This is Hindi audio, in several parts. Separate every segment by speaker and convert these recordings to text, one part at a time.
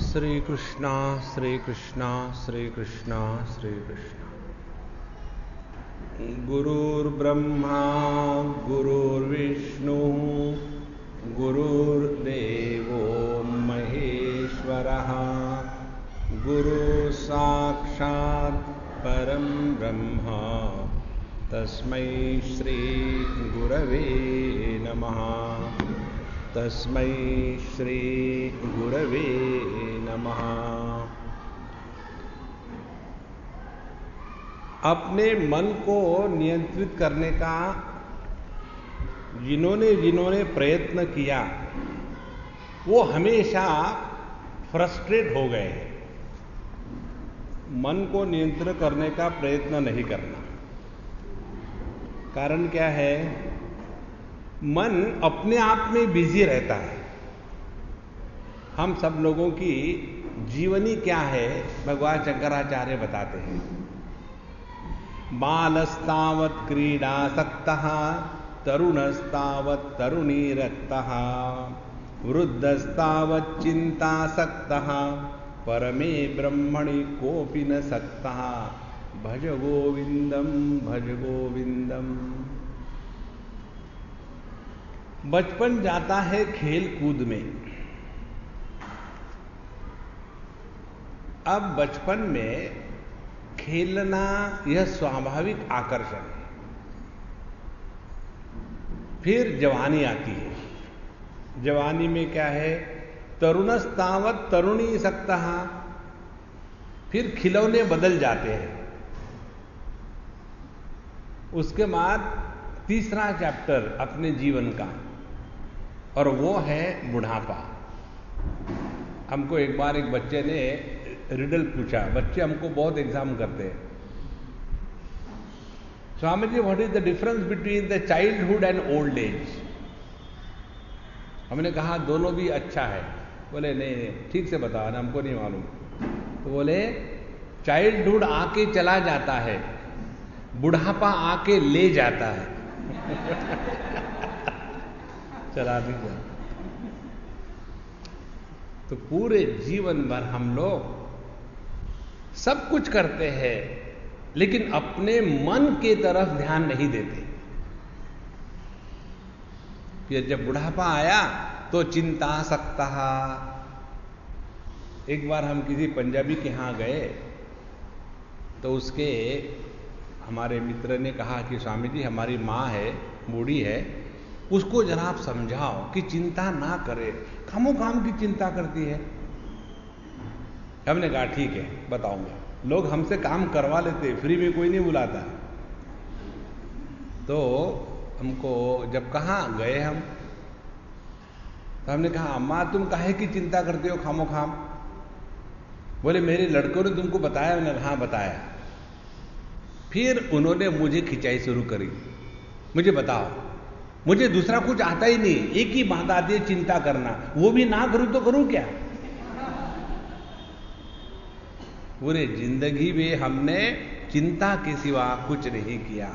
Speaker 1: श्री कृष्णा श्री कृष्णा श्री कृष्णा श्री कृष्णा। गुरुर्ब्रह्मा गुरुर्विष्णु गुरुर्देवो महेश्वरः गुरु साक्षात् परं ब्रह्म तस्मै श्री गुरवे नमः। तस्मै श्री गुरवे नमः। अपने मन को नियंत्रित करने का जिन्होंने प्रयत्न किया वो हमेशा फ्रस्ट्रेट हो गए हैं। मन को नियंत्रित करने का प्रयत्न नहीं करना। कारण क्या है? मन अपने आप में बिजी रहता है। हम सब लोगों की जीवनी क्या है भगवान शंकराचार्य बताते हैं। बालस्तावत् क्रीडासक्तः तरुणस्तावत् तरुणीरक्तः वृद्धस्तावत् चिन्तासक्तः परमे ब्रह्मणि कोऽपि न सक्तः भज गोविंदम भज गोविंदम। बचपन जाता है खेल कूद में। अब बचपन में खेलना यह स्वाभाविक आकर्षण है। फिर जवानी आती है। जवानी में क्या है? तरुणस्तावत् तरुणी सक्तः। फिर खिलौने बदल जाते हैं। उसके बाद तीसरा चैप्टर अपने जीवन का, और वो है बुढ़ापा। हमको एक बार एक बच्चे ने रिडल पूछा। बच्चे हमको बहुत एग्जाम करते हैं। Swami ji, what is the difference between the childhood and old age? हमने कहा दोनों भी अच्छा है। बोले नहीं ठीक से बताओ ना, हमको नहीं मालूम। तो बोले चाइल्डहुड आके चला जाता है, बुढ़ापा आके ले जाता है। चला दीजिए। तो पूरे जीवन भर हम लोग सब कुछ करते हैं लेकिन अपने मन के तरफ ध्यान नहीं देते। फिर जब बुढ़ापा आया तो चिंता सकता। एक बार हम किसी पंजाबी के यहां गए तो उसके हमारे मित्र ने कहा कि स्वामी जी, हमारी माँ है, बूढ़ी है, उसको जरा आप समझाओ कि चिंता ना करे, खामोखाम की चिंता करती है। हमने कहा ठीक है बताऊंगा। लोग हमसे काम करवा लेते, फ्री में कोई नहीं बुलाता। तो हमको जब कहाँ गए हम, तो हमने कहा अम्मा तुम काहे की चिंता करते हो खामोखाम? बोले मेरे लड़कों ने तुमको बताया? मैंने हाँ बताया। फिर उन्होंने मुझे खिंचाई शुरू करी। मुझे बताओ, मुझे दूसरा कुछ आता ही नहीं, एक ही बात आती है चिंता करना, वो भी ना करूं तो करूं क्या? पूरे जिंदगी में हमने चिंता के सिवा कुछ नहीं किया।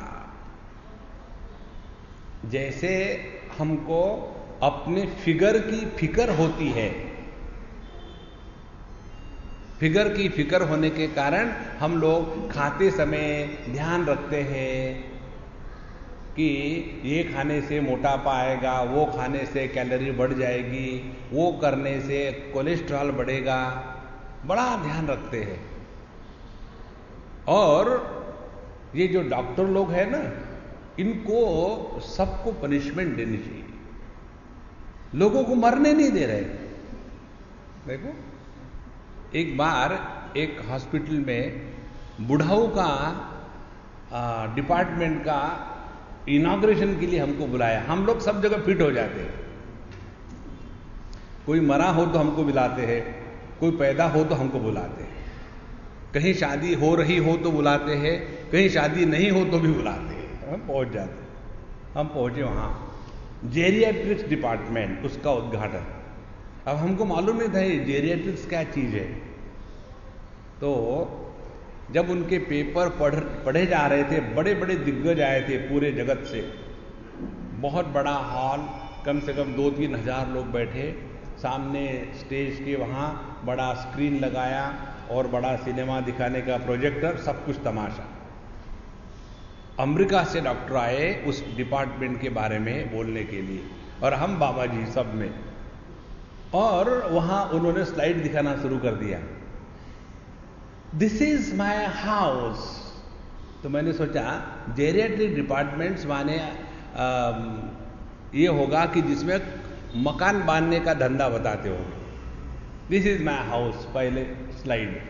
Speaker 1: जैसे हमको अपने फिगर की फिक्र होती है, फिगर की फिक्र होने के कारण हम लोग खाते समय ध्यान रखते हैं कि ये खाने से मोटापा आएगा, वो खाने से कैलोरी बढ़ जाएगी, वो करने से कोलेस्ट्रॉल बढ़ेगा, बड़ा ध्यान रखते हैं। और ये जो डॉक्टर लोग हैं ना, इनको सबको पनिशमेंट देनी चाहिए। लोगों को मरने नहीं दे रहे। देखो एक बार एक हॉस्पिटल में बुढ़ाऊ का डिपार्टमेंट का इनॉग्रेशन के लिए हमको बुलाया। हम लोग सब जगह फिट हो जाते हैं। कोई मरा हो तो हमको बुलाते हैं, कोई पैदा हो तो हमको बुलाते हैं, कहीं शादी हो रही हो तो बुलाते हैं, कहीं शादी नहीं हो तो भी बुलाते हैं। हम पहुंच जाते हैं। हम पहुंचे वहां, जेरियाट्रिक्स डिपार्टमेंट, उसका उद्घाटन। अब हमको मालूम नहीं था ये जेरियाट्रिक्स क्या चीज है। तो जब उनके पेपर पढ़े जा रहे थे, बड़े बड़े दिग्गज आए थे पूरे जगत से। बहुत बड़ा हॉल, कम से कम 2-3 हजार लोग बैठे, सामने स्टेज के वहाँ बड़ा स्क्रीन लगाया और बड़ा सिनेमा दिखाने का प्रोजेक्टर, सब कुछ तमाशा। अमेरिका से डॉक्टर आए उस डिपार्टमेंट के बारे में बोलने के लिए, और हम बाबा जी सब में, और वहां उन्होंने स्लाइड दिखाना शुरू कर दिया। This is my house. तो मैंने सोचा जेरियाट्रिक डिपार्टमेंट्स माने ये होगा कि जिसमें मकान बांधने का धंधा बताते होंगे। दिस इज माय हाउस, पहले स्लाइड।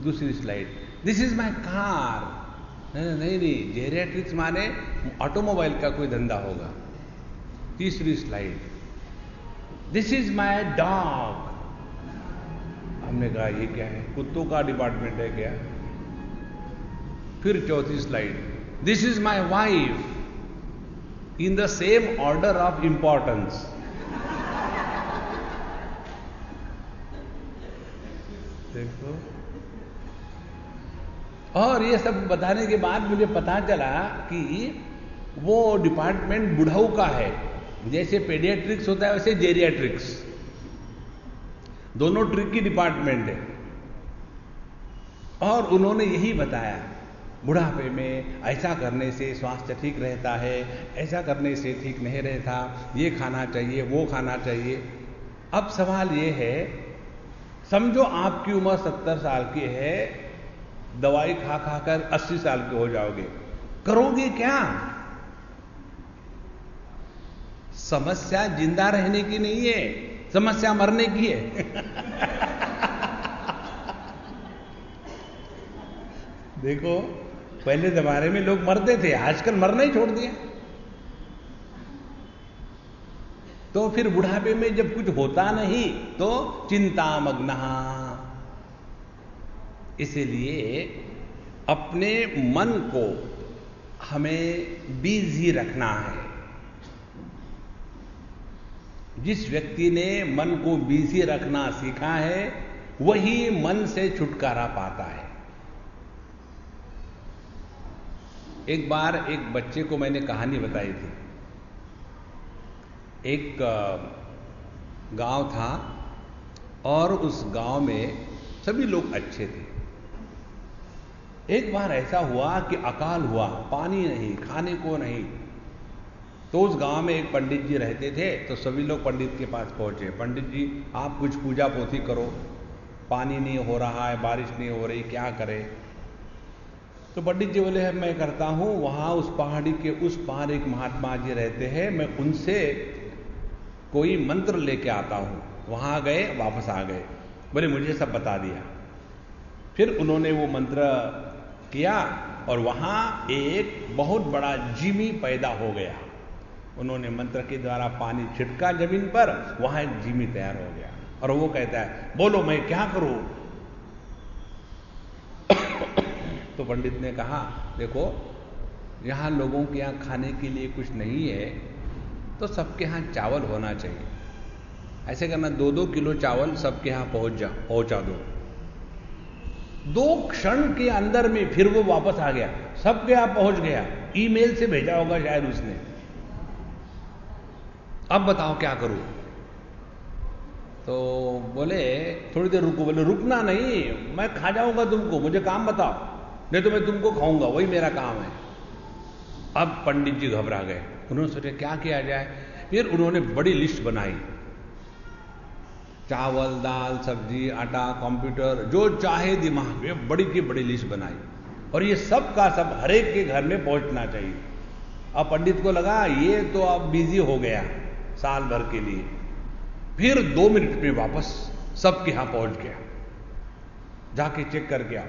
Speaker 1: दूसरी slide, this is my car. नहीं, जेरियाट्रिक्स माने ऑटोमोबाइल का कोई धंधा होगा। तीसरी slide, this is my dog. हमने कहा ये क्या है, कुत्तों का डिपार्टमेंट है क्या? फिर चौथी slide, this is my wife, in the same order of importance. देखो, और ये सब बताने के बाद मुझे पता चला कि वो डिपार्टमेंट बुढ़ाऊ का है। जैसे पेडियाट्रिक्स होता है वैसे जेरियाट्रिक्स, दोनों ट्रिक की डिपार्टमेंट है। और उन्होंने यही बताया, बुढ़ापे में ऐसा करने से स्वास्थ्य ठीक रहता है, ऐसा करने से ठीक नहीं रहता, ये खाना चाहिए, वो खाना चाहिए। अब सवाल ये है, समझो आपकी उम्र 70 साल की है, दवाई खा खाकर 80 साल के हो जाओगे, करोगे क्या? समस्या जिंदा रहने की नहीं है, समस्या मरने की है। देखो, पहले जमाने में लोग मरते थे, आजकल मरना ही छोड़ दिया। तो फिर बुढ़ापे में जब कुछ होता नहीं तो चिंता मग्न। इसलिए अपने मन को हमें बिजी रखना है। जिस व्यक्ति ने मन को बिजी रखना सीखा है वही मन से छुटकारा पाता है। एक बार एक बच्चे को मैंने कहानी बताई थी। एक गांव था और उस गांव में सभी लोग अच्छे थे। एक बार ऐसा हुआ कि अकाल हुआ, पानी नहीं, खाने को नहीं। तो उस गांव में एक पंडित जी रहते थे, तो सभी लोग पंडित के पास पहुंचे। पंडित जी, आप कुछ पूजा पोथी करो, पानी नहीं हो रहा है, बारिश नहीं हो रही, क्या करें? तो पंडित जी बोले, मैं करता हूं। वहां उस पहाड़ी के उस पार एक महात्मा जी रहते हैं, मैं उनसे कोई मंत्र लेके आता हूं। वहां गए, वापस आ गए, बोले मुझे सब बता दिया। फिर उन्होंने वो मंत्र किया और वहां एक बहुत बड़ा जिमी पैदा हो गया। उन्होंने मंत्र के द्वारा पानी छिटका जमीन पर, वहां एक जिमी तैयार हो गया। और वो कहता है, बोलो मैं क्या करूं? तो पंडित ने कहा, देखो यहां लोगों के यहां खाने के लिए कुछ नहीं है, तो सबके यहां चावल होना चाहिए। ऐसे करना, 2-2 किलो चावल सबके यहां पहुंचा दो। 2 क्षण के अंदर में फिर वो वापस आ गया, सबके यहां पहुंच गया। ईमेल से भेजा होगा शायद उसने। अब बताओ क्या करूं? तो बोले थोड़ी देर रुको। बोले रुकना नहीं, मैं खा जाऊंगा तुमको, मुझे काम बताओ, नहीं तो मैं तुमको खाऊंगा, वही मेरा काम है। अब पंडित जी घबरा गए। उन्होंने सोचा क्या किया जाए। फिर उन्होंने बड़ी लिस्ट बनाई, चावल, दाल, सब्जी, आटा, कंप्यूटर, जो चाहे दिमाग में, बड़ी की बड़ी लिस्ट बनाई। और ये सब का सब हर एक के घर में पहुंचना चाहिए। अब पंडित को लगा ये तो अब बिजी हो गया साल भर के लिए। फिर 2 मिनट में वापस सबके यहां पहुंच गया। जाके चेक करके आओ,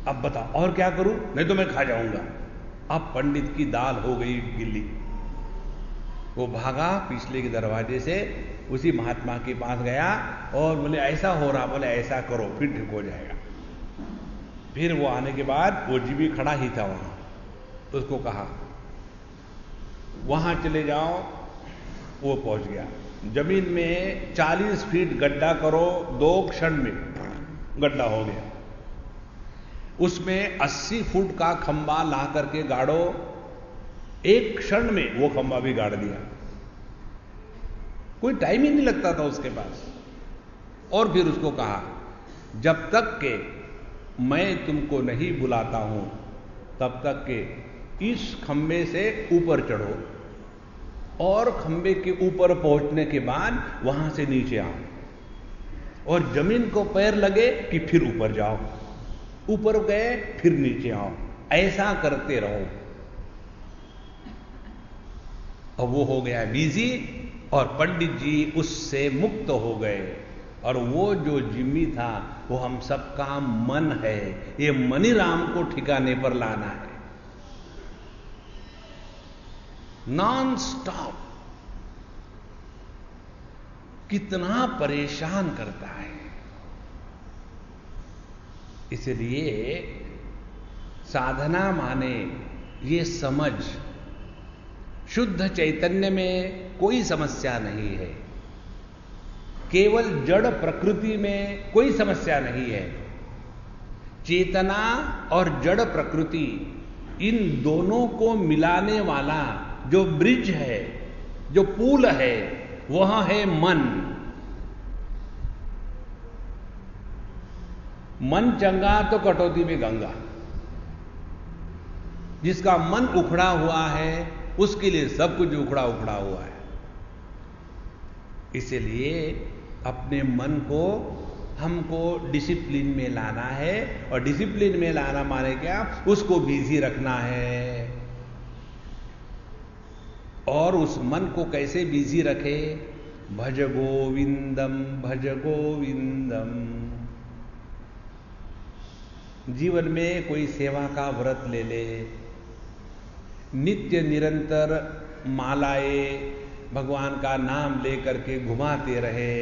Speaker 1: अब बताओ और क्या करूं, नहीं तो मैं खा जाऊंगा। अब पंडित की दाल हो गई गिल्ली। वो भागा पिछले के दरवाजे से, उसी महात्मा के पास गया और बोले ऐसा हो रहा, बोले ऐसा करो फिर ठीक हो जाएगा। फिर वो आने के बाद वो जी भी खड़ा ही था वहां, तो उसको कहा वहां चले जाओ। वो पहुंच गया। जमीन में 40 फीट गड्ढा करो, 2 क्षण में गड्ढा हो गया। उसमें 80 फुट का खंबा ला करके गाड़ो, 1 क्षण में वो खंबा भी गाड़ दिया। कोई टाइम ही नहीं लगता था उसके पास। और फिर उसको कहा, जब तक के मैं तुमको नहीं बुलाता हूं तब तक के इस खंबे से ऊपर चढ़ो, और खंबे के ऊपर पहुंचने के बाद वहां से नीचे आओ, और जमीन को पैर लगे कि फिर ऊपर जाओ, ऊपर गए फिर नीचे आओ, ऐसा करते रहो। और वो हो गया बिजी, और पंडित जी उससे मुक्त हो गए। और वो जो जिम्मी था वो हम सबका मन है, ये मनी राम को ठिकाने पर लाना है। नॉन स्टॉप कितना परेशान करता है। इसलिए साधना माने ये समझ, शुद्ध चैतन्य में कोई समस्या नहीं है, केवल जड़ प्रकृति में कोई समस्या नहीं है। चेतना और जड़ प्रकृति, इन दोनों को मिलाने वाला जो ब्रिज है, जो पुल है, वह है मन। मन चंगा तो कटौती में गंगा। जिसका मन उखड़ा हुआ है उसके लिए सब कुछ उखड़ा उखड़ा हुआ है। इसलिए अपने मन को हमको डिसिप्लिन में लाना है, और डिसिप्लिन में लाना माने क्या, उसको बिजी रखना है। और उस मन को कैसे बिजी रखे, भज गोविंदम भज गोविंदम। जीवन में कोई सेवा का व्रत ले ले, नित्य निरंतर मालाएं भगवान का नाम लेकर के घुमाते रहे।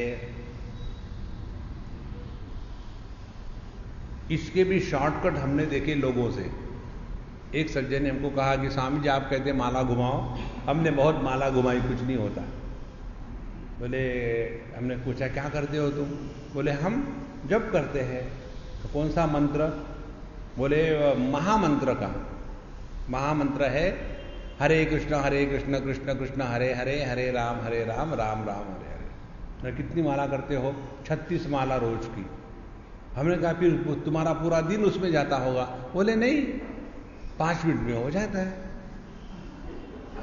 Speaker 1: इसके भी शॉर्टकट हमने देखे लोगों से। एक सज्जन ने हमको कहा कि स्वामी जी आप कहते माला घुमाओ, हमने बहुत माला घुमाई, कुछ नहीं होता। बोले, हमने पूछा क्या करते हो तुम? बोले हम जप करते हैं। तो कौन सा मंत्र? बोले महामंत्र का। महामंत्र है हरे कृष्ण कृष्ण कृष्ण हरे हरे, हरे राम राम राम हरे हरे। कितनी माला करते हो? 36 माला रोज की। हमने कहा फिर तुम्हारा पूरा दिन उसमें जाता होगा? बोले नहीं, 5 मिनट में हो जाता है।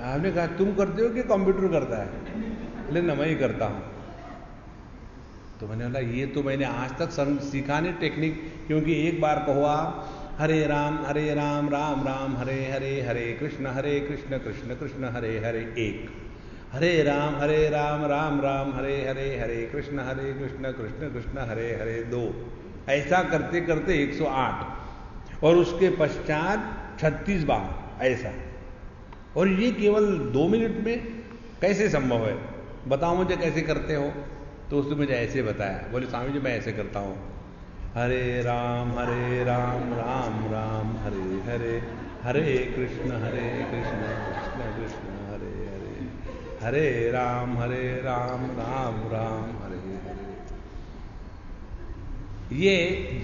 Speaker 1: हमने कहा तुम करते हो कि कंप्यूटर करता है? बोले ना, मैं ही करता हूं। तो मैंने बोला ये तो मैंने आज तक सीखा नहीं टेक्निक, क्योंकि एक बार कहो हरे राम राम राम हरे हरे, हरे कृष्ण कृष्ण कृष्ण हरे हरे 1, हरे राम राम राम हरे हरे, हरे कृष्ण कृष्ण कृष्ण हरे हरे 2। ऐसा करते करते 108, और उसके पश्चात 36 बार ऐसा। और ये केवल 2 मिनट में कैसे संभव है? बताओ मुझे कैसे करते हो? तो उसने मुझे ऐसे बताया। बोले स्वामी जी मैं ऐसे करता हूं, हरे राम राम राम हरे हरे, हरे कृष्ण कृष्ण कृष्ण हरे हरे, हरे राम राम राम हरे हरे। ये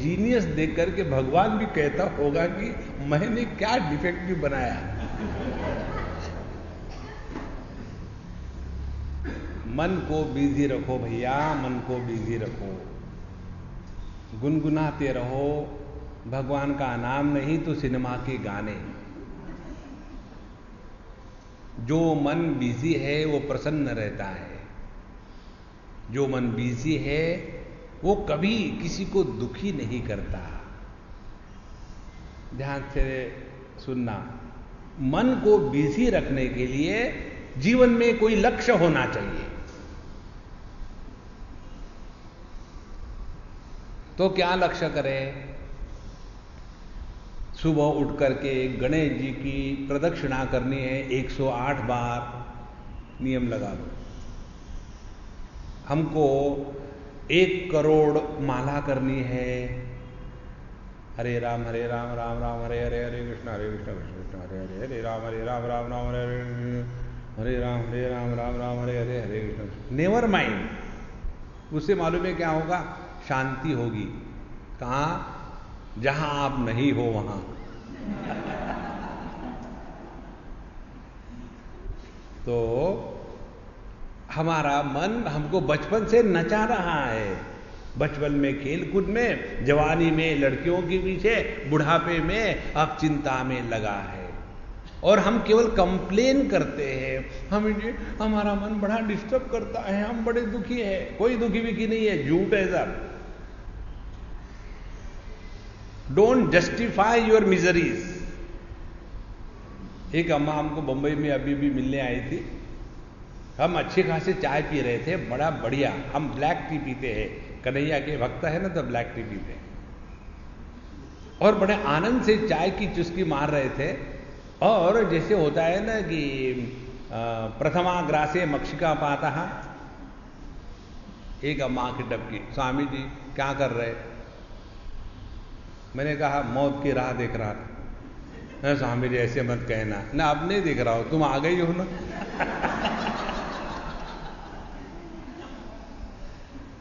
Speaker 1: जीनियस देख करके भगवान भी कहता होगा कि मैंने क्या डिफेक्टिव बनाया। मन को बिजी रखो भैया, मन को बिजी रखो, गुनगुनाते रहो भगवान का नाम, नहीं तो सिनेमा के गाने। जो मन बिजी है वो प्रसन्न रहता है, जो मन बिजी है वो कभी किसी को दुखी नहीं करता। ध्यान से सुनना, मन को बिजी रखने के लिए जीवन में कोई लक्ष्य होना चाहिए। तो क्या लक्ष्य करें? सुबह उठ करके गणेश जी की प्रदक्षिणा करनी है 108 बार, नियम लगा लो। हमको 1 करोड़ माला करनी है, हरे राम राम राम हरे हरे, हरे कृष्ण कृष्ण कृष्ण हरे हरे, हरे राम राम राम हरे हरे, हरे राम राम हरे हरे, हरे कृष्ण। नेवर माइंड, उससे मालूम है क्या होगा? शांति होगी। कहां? जहां आप नहीं हो वहां। तो हमारा मन हमको बचपन से नचा रहा है। बचपन में खेल कूद में, जवानी में लड़कियों के पीछे, बुढ़ापे में अब चिंता में लगा है। और हम केवल कंप्लेन करते हैं, हमारा मन बड़ा डिस्टर्ब करता है, हम बड़े दुखी है। कोई दुखी विखी नहीं है, झूठ है सब। Don't justify your miseries. एक अम्मा हमको बंबई में अभी भी मिलने आई थी। हम अच्छे खासे चाय पी रहे थे, बड़ा बढ़िया। हम ब्लैक टी पीते हैं, कन्हैया के भक्त है ना, तो ब्लैक टी पीते हैं। और बड़े आनंद से चाय की चुस्की मार रहे थे। और जैसे होता है ना कि प्रथमा ग्रासे मक्षिका पाता। एक अम्मा की टपकी, स्वामी जी क्या कर रहे? मैंने कहा मौत की राह देख रहा था। स्वामी जी ऐसे मत कहना ना, अब नहीं देख रहा हो, तुम आ गई हो ना।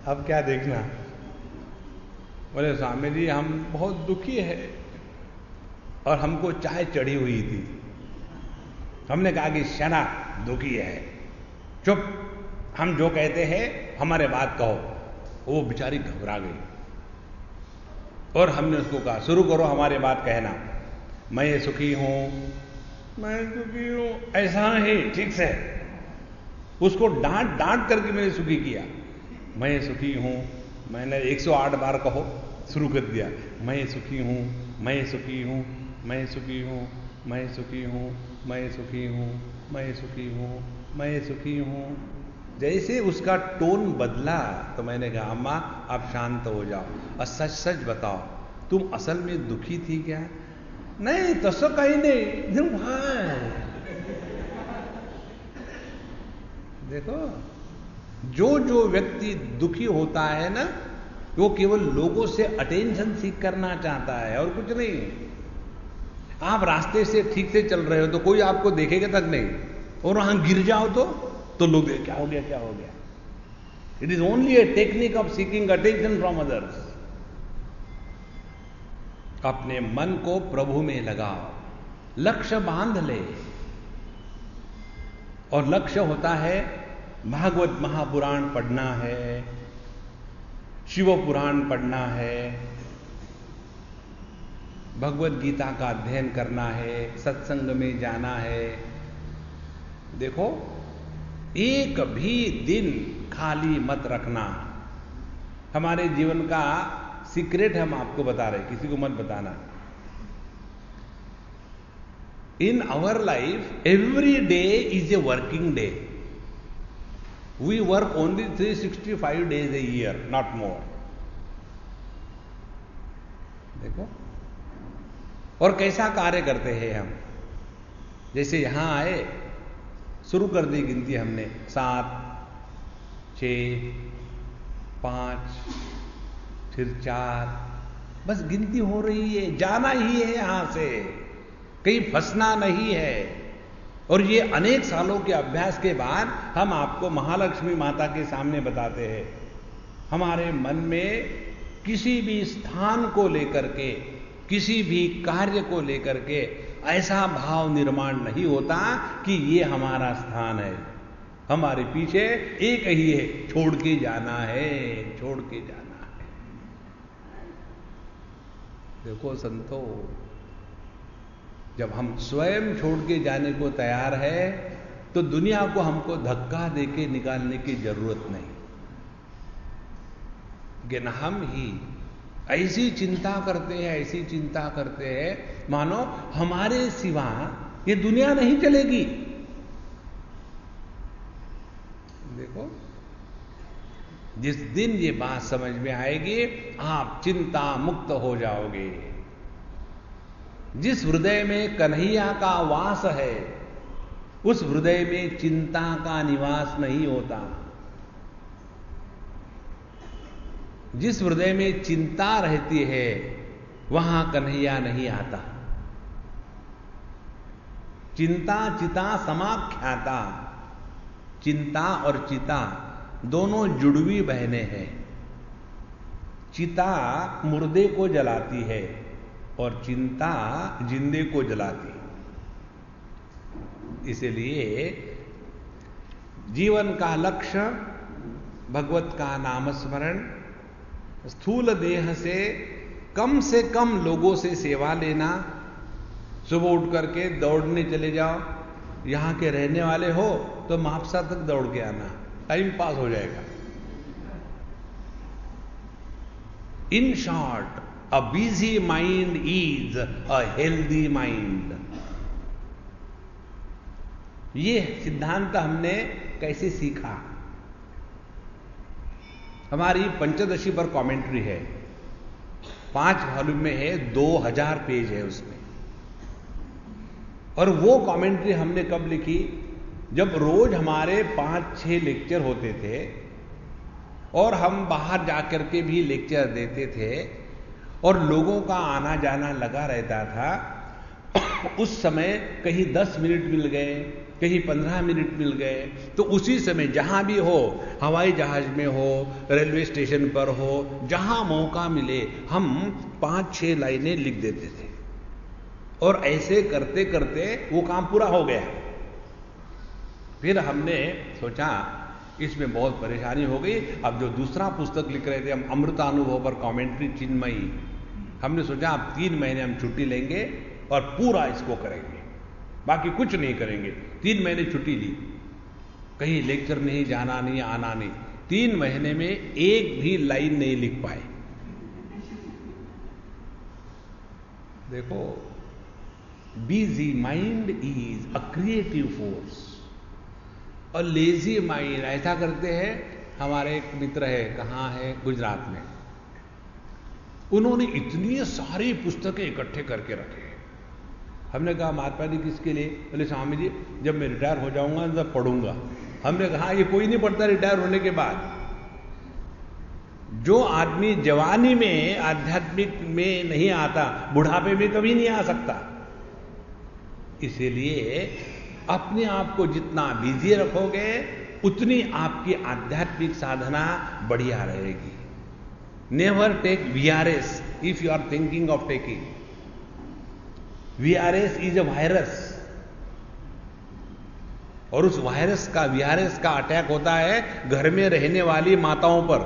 Speaker 1: अब क्या देखना? बोले स्वामी जी हम बहुत दुखी है और हमको चाय चढ़ी हुई थी। हमने कहा कि शना दुखी है, चुप, हम जो कहते हैं हमारे बात कहो। वो बेचारी घबरा गई और हमने उसको कहा शुरू करो हमारे बात कहना। मैं सुखी हूं, मैं सुखी हूं, ऐसा नहीं, ठीक से उसको डांट डांट करके मैंने सुखी किया। मैं सुखी हूं, मैंने 108 बार कहो, शुरू कर दिया। मैं सुखी हूं, मैं सुखी हूं, मैं सुखी हूं, मैं सुखी हूं, मैं सुखी हूं, मैं सुखी हूं, मैं सुखी हूं। जैसे उसका टोन बदला तो मैंने कहा अम्मा आप शांत हो जाओ और सच सच बताओ, तुम असल में दुखी थी क्या? नहीं तसं काही नहीं। देखो, जो व्यक्ति दुखी होता है ना, वो केवल लोगों से अटेंशन सीख करना चाहता है और कुछ नहीं। आप रास्ते से ठीक से चल रहे हो तो कोई आपको देखेगा तक नहीं, और वहां गिर जाओ तो लोग क्या हो गया, क्या हो गया। It is only a technique of seeking attention from others. अपने मन को प्रभु में लगाओ, लक्ष्य बांध ले। और लक्ष्य होता है भागवत महापुराण पढ़ना है, शिव पुराण पढ़ना है, भगवत गीता का अध्ययन करना है, सत्संग में जाना है। देखो, एक भी दिन खाली मत रखना। हमारे जीवन का सीक्रेट हम आपको बता रहे, किसी को मत बताना। In our life every day is a working day. We work only 365 days a year, not more. देखो, और कैसा कार्य करते हैं हम। जैसे यहां आए, शुरू कर दी गिनती हमने, 7, 6, 5, फिर 4, बस गिनती हो रही है। जाना ही है यहां से, कहीं फंसना नहीं है। और ये अनेक सालों के अभ्यास के बाद हम आपको महालक्ष्मी माता के सामने बताते हैं। हमारे मन में किसी भी स्थान को लेकर के, किसी भी कार्य को लेकर के ऐसा भाव निर्माण नहीं होता कि ये हमारा स्थान है। हमारे पीछे एक ही है, छोड़ के जाना है, छोड़ के जाना है। देखो संतो, जब हम स्वयं छोड़ के जाने को तैयार है तो दुनिया को हमको धक्का देके निकालने की जरूरत नहीं। लेकिन हम ही ऐसी चिंता करते हैं, ऐसी चिंता करते हैं मानो हमारे सिवा ये दुनिया नहीं चलेगी। देखो, जिस दिन ये बात समझ में आएगी आप चिंता मुक्त हो जाओगे। जिस हृदय में कन्हैया का वास है उस हृदय में चिंता का निवास नहीं होता। जिस हृदय में चिंता रहती है वहां कन्हैया नहीं आता। चिंता चिता समाख्याता। चिंता और चिता दोनों जुड़वी बहनें हैं। चिता मुर्दे को जलाती है और चिंता जिंदे को जलाती है। इसलिए जीवन का लक्ष्य भगवत का नाम स्मरण, स्थूल देह से कम लोगों से सेवा लेना, सुबह उठ करके दौड़ने चले जाओ, यहां के रहने वाले हो तो मापसा तक दौड़ के आना, टाइम पास हो जाएगा। In short, a busy mind is a healthy mind. ये सिद्धांत हमने कैसे सीखा? हमारी पंचदशी पर कमेंट्री है, 5 वॉल्यूम में है, 2000 पेज है उसमें। और वो कमेंट्री हमने कब लिखी? जब रोज हमारे 5-6 लेक्चर होते थे और हम बाहर जाकर के भी लेक्चर देते थे और लोगों का आना जाना लगा रहता था। उस समय कहीं 10 मिनट मिल गए, कहीं 15 मिनट मिल गए, तो उसी समय जहां भी हो, हवाई जहाज में हो, रेलवे स्टेशन पर हो, जहां मौका मिले हम 5-6 लाइनें लिख देते थे। और ऐसे करते करते वो काम पूरा हो गया। फिर हमने सोचा इसमें बहुत परेशानी हो गई। अब जो दूसरा पुस्तक लिख रहे थे हम, अमृतानुभव पर कमेंट्री चिन्मयी, हमने सोचा अब 3 महीने हम छुट्टी लेंगे और पूरा इसको करेंगे, बाकी कुछ नहीं करेंगे। 3 महीने छुट्टी ली, कहीं लेक्चर नहीं, जाना नहीं, आना नहीं। 3 महीने में एक भी लाइन नहीं लिख पाए। देखो, busy mind is a creative force, और लेजी माइंड, ऐसा करते हैं। हमारे एक मित्र है, कहाँ है, गुजरात में, उन्होंने इतनी सारी पुस्तकें इकट्ठे करके रखे। हमने कहा महात्मा जी किसके लिए? बोले स्वामी जी जब मैं रिटायर हो जाऊंगा तब पढ़ूंगा। हमने कहा ये कोई नहीं पढ़ता रिटायर होने के बाद। जो आदमी जवानी में आध्यात्मिक में नहीं आता, बुढ़ापे में कभी नहीं आ सकता। इसीलिए अपने आप को जितना बिजी रखोगे उतनी आपकी आध्यात्मिक साधना बढ़िया रहेगी। Never take VRS if you are thinking of taking. VRS is a virus, और उस वायरस का, VRS का अटैक होता है घर में रहने वाली माताओं पर,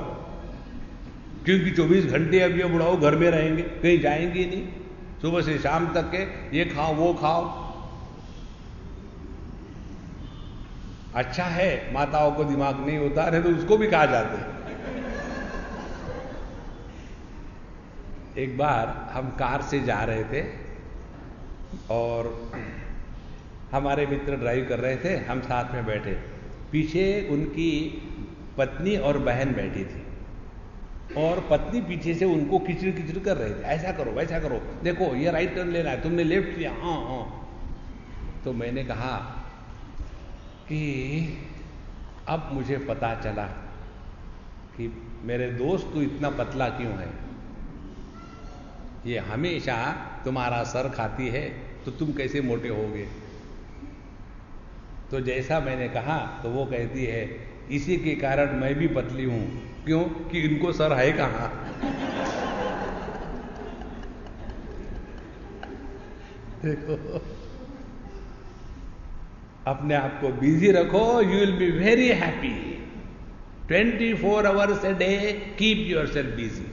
Speaker 1: क्योंकि 24 घंटे अब ये बुढ़ाओ घर में रहेंगे, कहीं जाएंगे नहीं, सुबह से शाम तक के ये खाओ वो खाओ। अच्छा है माताओं को दिमाग नहीं होता, नहीं तो उसको भी कहा जाते हैं। एक बार हम कार से जा रहे थे और हमारे मित्र ड्राइव कर रहे थे, हम साथ में बैठे, पीछे उनकी पत्नी और बहन बैठी थी, और पत्नी पीछे से उनको किचड़ किचड़ कर रहे थे, ऐसा करो वैसा करो, देखो ये राइट टर्न लेना है, तुमने लेफ्ट लिया, हाँ हाँ। तो मैंने कहा कि अब मुझे पता चला कि मेरे दोस्त तू इतना पतला क्यों है, ये हमेशा तुम्हारा सर खाती है तो तुम कैसे मोटे होगे। तो जैसा मैंने कहा तो वो कहती है इसी के कारण मैं भी पतली हूं, क्यों कि इनको सर है कहां। देखो, अपने आप को बिजी रखो, you will be very happy. 24 hours a day keep yourself busy,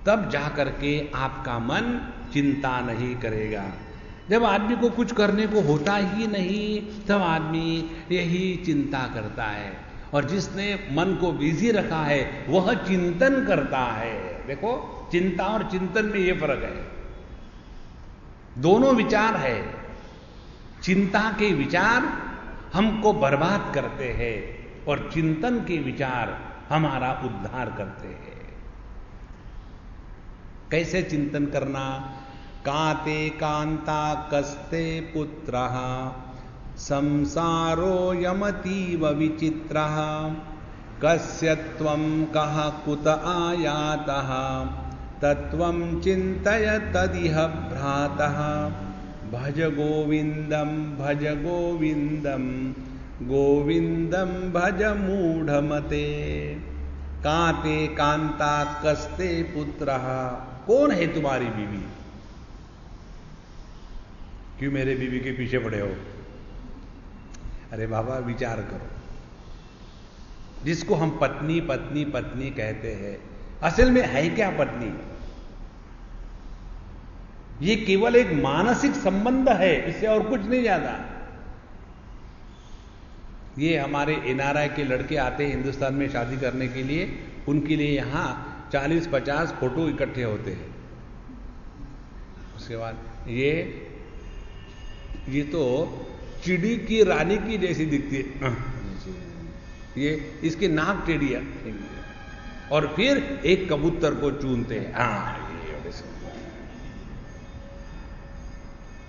Speaker 1: तब जाकर के आपका मन चिंता नहीं करेगा। जब आदमी को कुछ करने को होता ही नहीं तब आदमी यही चिंता करता है, और जिसने मन को बिजी रखा है वह चिंतन करता है। देखो, चिंता और चिंतन में यह फर्क है, दोनों विचार है। चिंता के विचार हमको बर्बाद करते हैं और चिंतन के विचार हमारा उद्धार करते हैं। कैसे चिंतन करना? काते कांता कस्ते पुत्रः संसारो यमतीव विचित्रः कस्य त्वं कः कुत आयातः तत्त्वं चिन्तय तदिह भ्रातः भज गोविंदम गोविंदम भज मूढ़मते। काते कांता कस्ते पुत्रः, कौन है तुम्हारी बीवी? क्यों मेरे बीवी के पीछे पड़े हो? अरे बाबा विचार करो, जिसको हम पत्नी पत्नी पत्नी कहते हैं, असल में है क्या पत्नी? ये केवल एक मानसिक संबंध है, इससे और कुछ नहीं ज्यादा। ये हमारे एनआरआई के लड़के आते हैं हिंदुस्तान में शादी करने के लिए, उनके लिए यहां 40-50 फोटो इकट्ठे होते हैं। उसके बाद ये तो चिड़ी की रानी की जैसी दिखती है, ये इसकी नाक टेढ़ी है, और फिर एक कबूतर को चूनते हैं,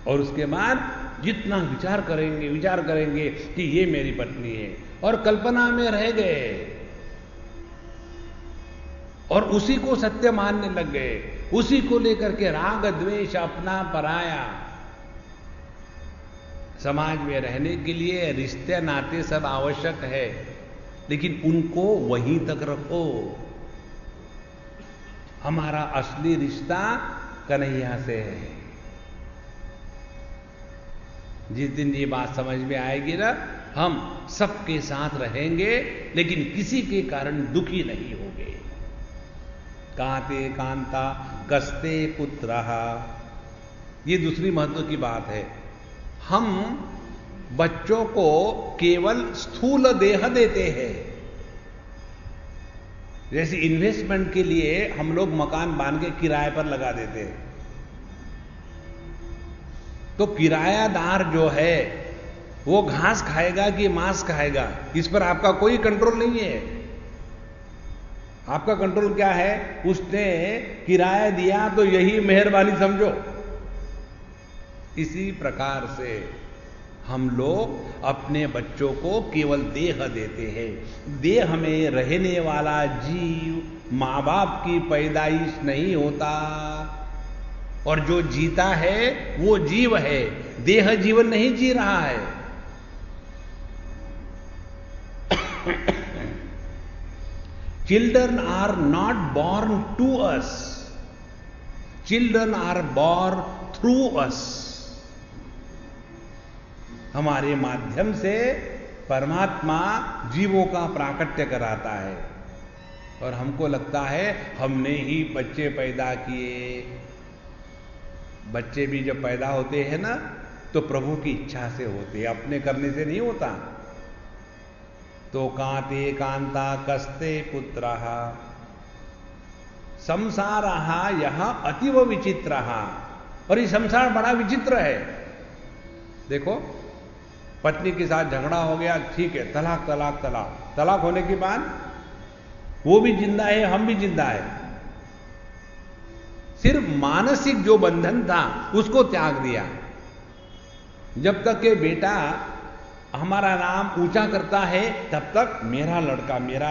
Speaker 1: और उसके बाद जितना विचार करेंगे कि ये मेरी पत्नी है, और कल्पना में रह गए और उसी को सत्य मानने लग गए, उसी को लेकर के राग द्वेष अपना पराया। समाज में रहने के लिए रिश्ते नाते सब आवश्यक है, लेकिन उनको वहीं तक रखो। हमारा असली रिश्ता कन्हैया से है। जिस दिन ये बात समझ में आएगी ना, हम सबके साथ रहेंगे, लेकिन किसी के कारण दुखी नहीं होंगे। कांते कांता कस्ते पुत्रः, ये दूसरी महत्व की बात है। हम बच्चों को केवल स्थूल देह देते हैं। जैसे इन्वेस्टमेंट के लिए हम लोग मकान बांध के किराए पर लगा देते हैं, तो किरायादार जो है वो घास खाएगा कि मांस खाएगा, इस पर आपका कोई कंट्रोल नहीं है। आपका कंट्रोल क्या है? उसने किराया दिया तो यही मेहरबानी समझो। इसी प्रकार से हम लोग अपने बच्चों को केवल देह देते हैं। देह में रहने वाला जीव मां बाप की पैदाइश नहीं होता, और जो जीता है वो जीव है, देह जीवन नहीं जी रहा है। Children are not born to us. Children are born through us. हमारे माध्यम से परमात्मा जीवों का प्राकट्य कराता है, और हमको लगता है हमने ही बच्चे पैदा किए। बच्चे भी जब पैदा होते हैं ना, तो प्रभु की इच्छा से होते हैं, अपने करने से नहीं होता। तो कांते कांता कस्ते पुत्रः संसारः यह अतीव विचित्रः। और ये संसार बड़ा विचित्र है। देखो, पत्नी के साथ झगड़ा हो गया, ठीक है, तलाक तलाक तलाक। तलाक होने के बाद वो भी जिंदा है, हम भी जिंदा है। सिर्फ मानसिक जो बंधन था उसको त्याग दिया। जब तक के बेटा हमारा नाम ऊंचा करता है, तब तक मेरा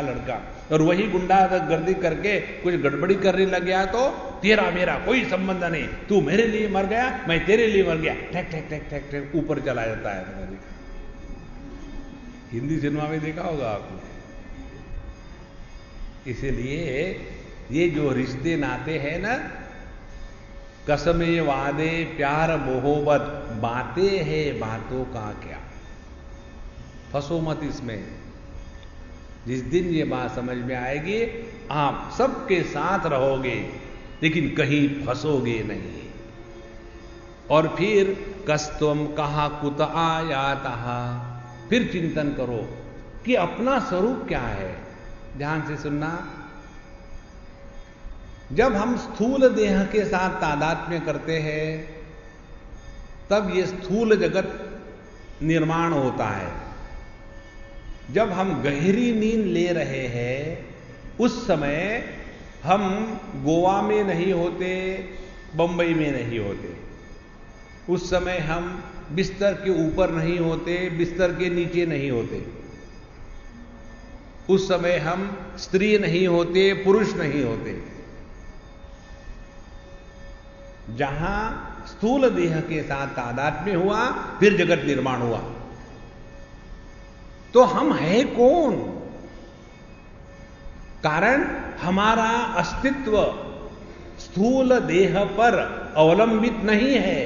Speaker 1: लड़का, और वही गुंडागर्दी करके कुछ गड़बड़ी करने लग गया तो तेरा मेरा कोई संबंध नहीं, तू मेरे लिए मर गया, मैं तेरे लिए मर गया, ठैक ठैक ठैक ठैक ठैक ऊपर चला जाता है। हिंदी सिनेमा में देखा होगा आपने। इसलिए ये जो रिश्ते नाते हैं ना, कसमे वादे प्यार मोहब्बत, बातें हैं, बातों का क्या। फंसो मत इसमें। जिस दिन ये बात समझ में आएगी, आप सबके साथ रहोगे, लेकिन कहीं फंसोगे नहीं। और फिर कस्तम कहा कुत आयातः, फिर चिंतन करो कि अपना स्वरूप क्या है। ध्यान से सुनना। जब हम स्थूल देह के साथ तादात्म्य करते हैं, तब ये स्थूल जगत निर्माण होता है। जब हम गहरी नींद ले रहे हैं, उस समय हम गोवा में नहीं होते, बंबई में नहीं होते। उस समय हम बिस्तर के ऊपर नहीं होते, बिस्तर के नीचे नहीं होते। उस समय हम स्त्री नहीं होते, पुरुष नहीं होते। जहां स्थूल देह के साथ तादात्म्य हुआ, फिर जगत निर्माण हुआ। तो हम हैं कौन? कारण हमारा अस्तित्व स्थूल देह पर अवलंबित नहीं है।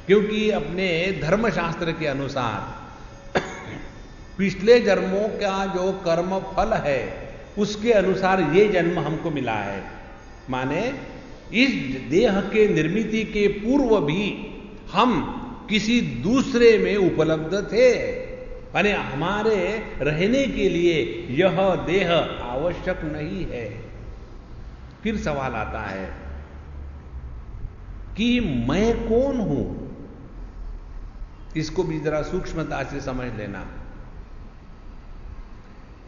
Speaker 1: क्योंकि अपने धर्मशास्त्र के अनुसार पिछले जन्मों का जो कर्म फल है उसके अनुसार ये जन्म हमको मिला है। माने इस देह के निर्मिति के पूर्व भी हम किसी दूसरे में उपलब्ध थे, माने हमारे रहने के लिए यह देह आवश्यक नहीं है। फिर सवाल आता है कि मैं कौन हूं, इसको भी जरा सूक्ष्मता से समझ लेना।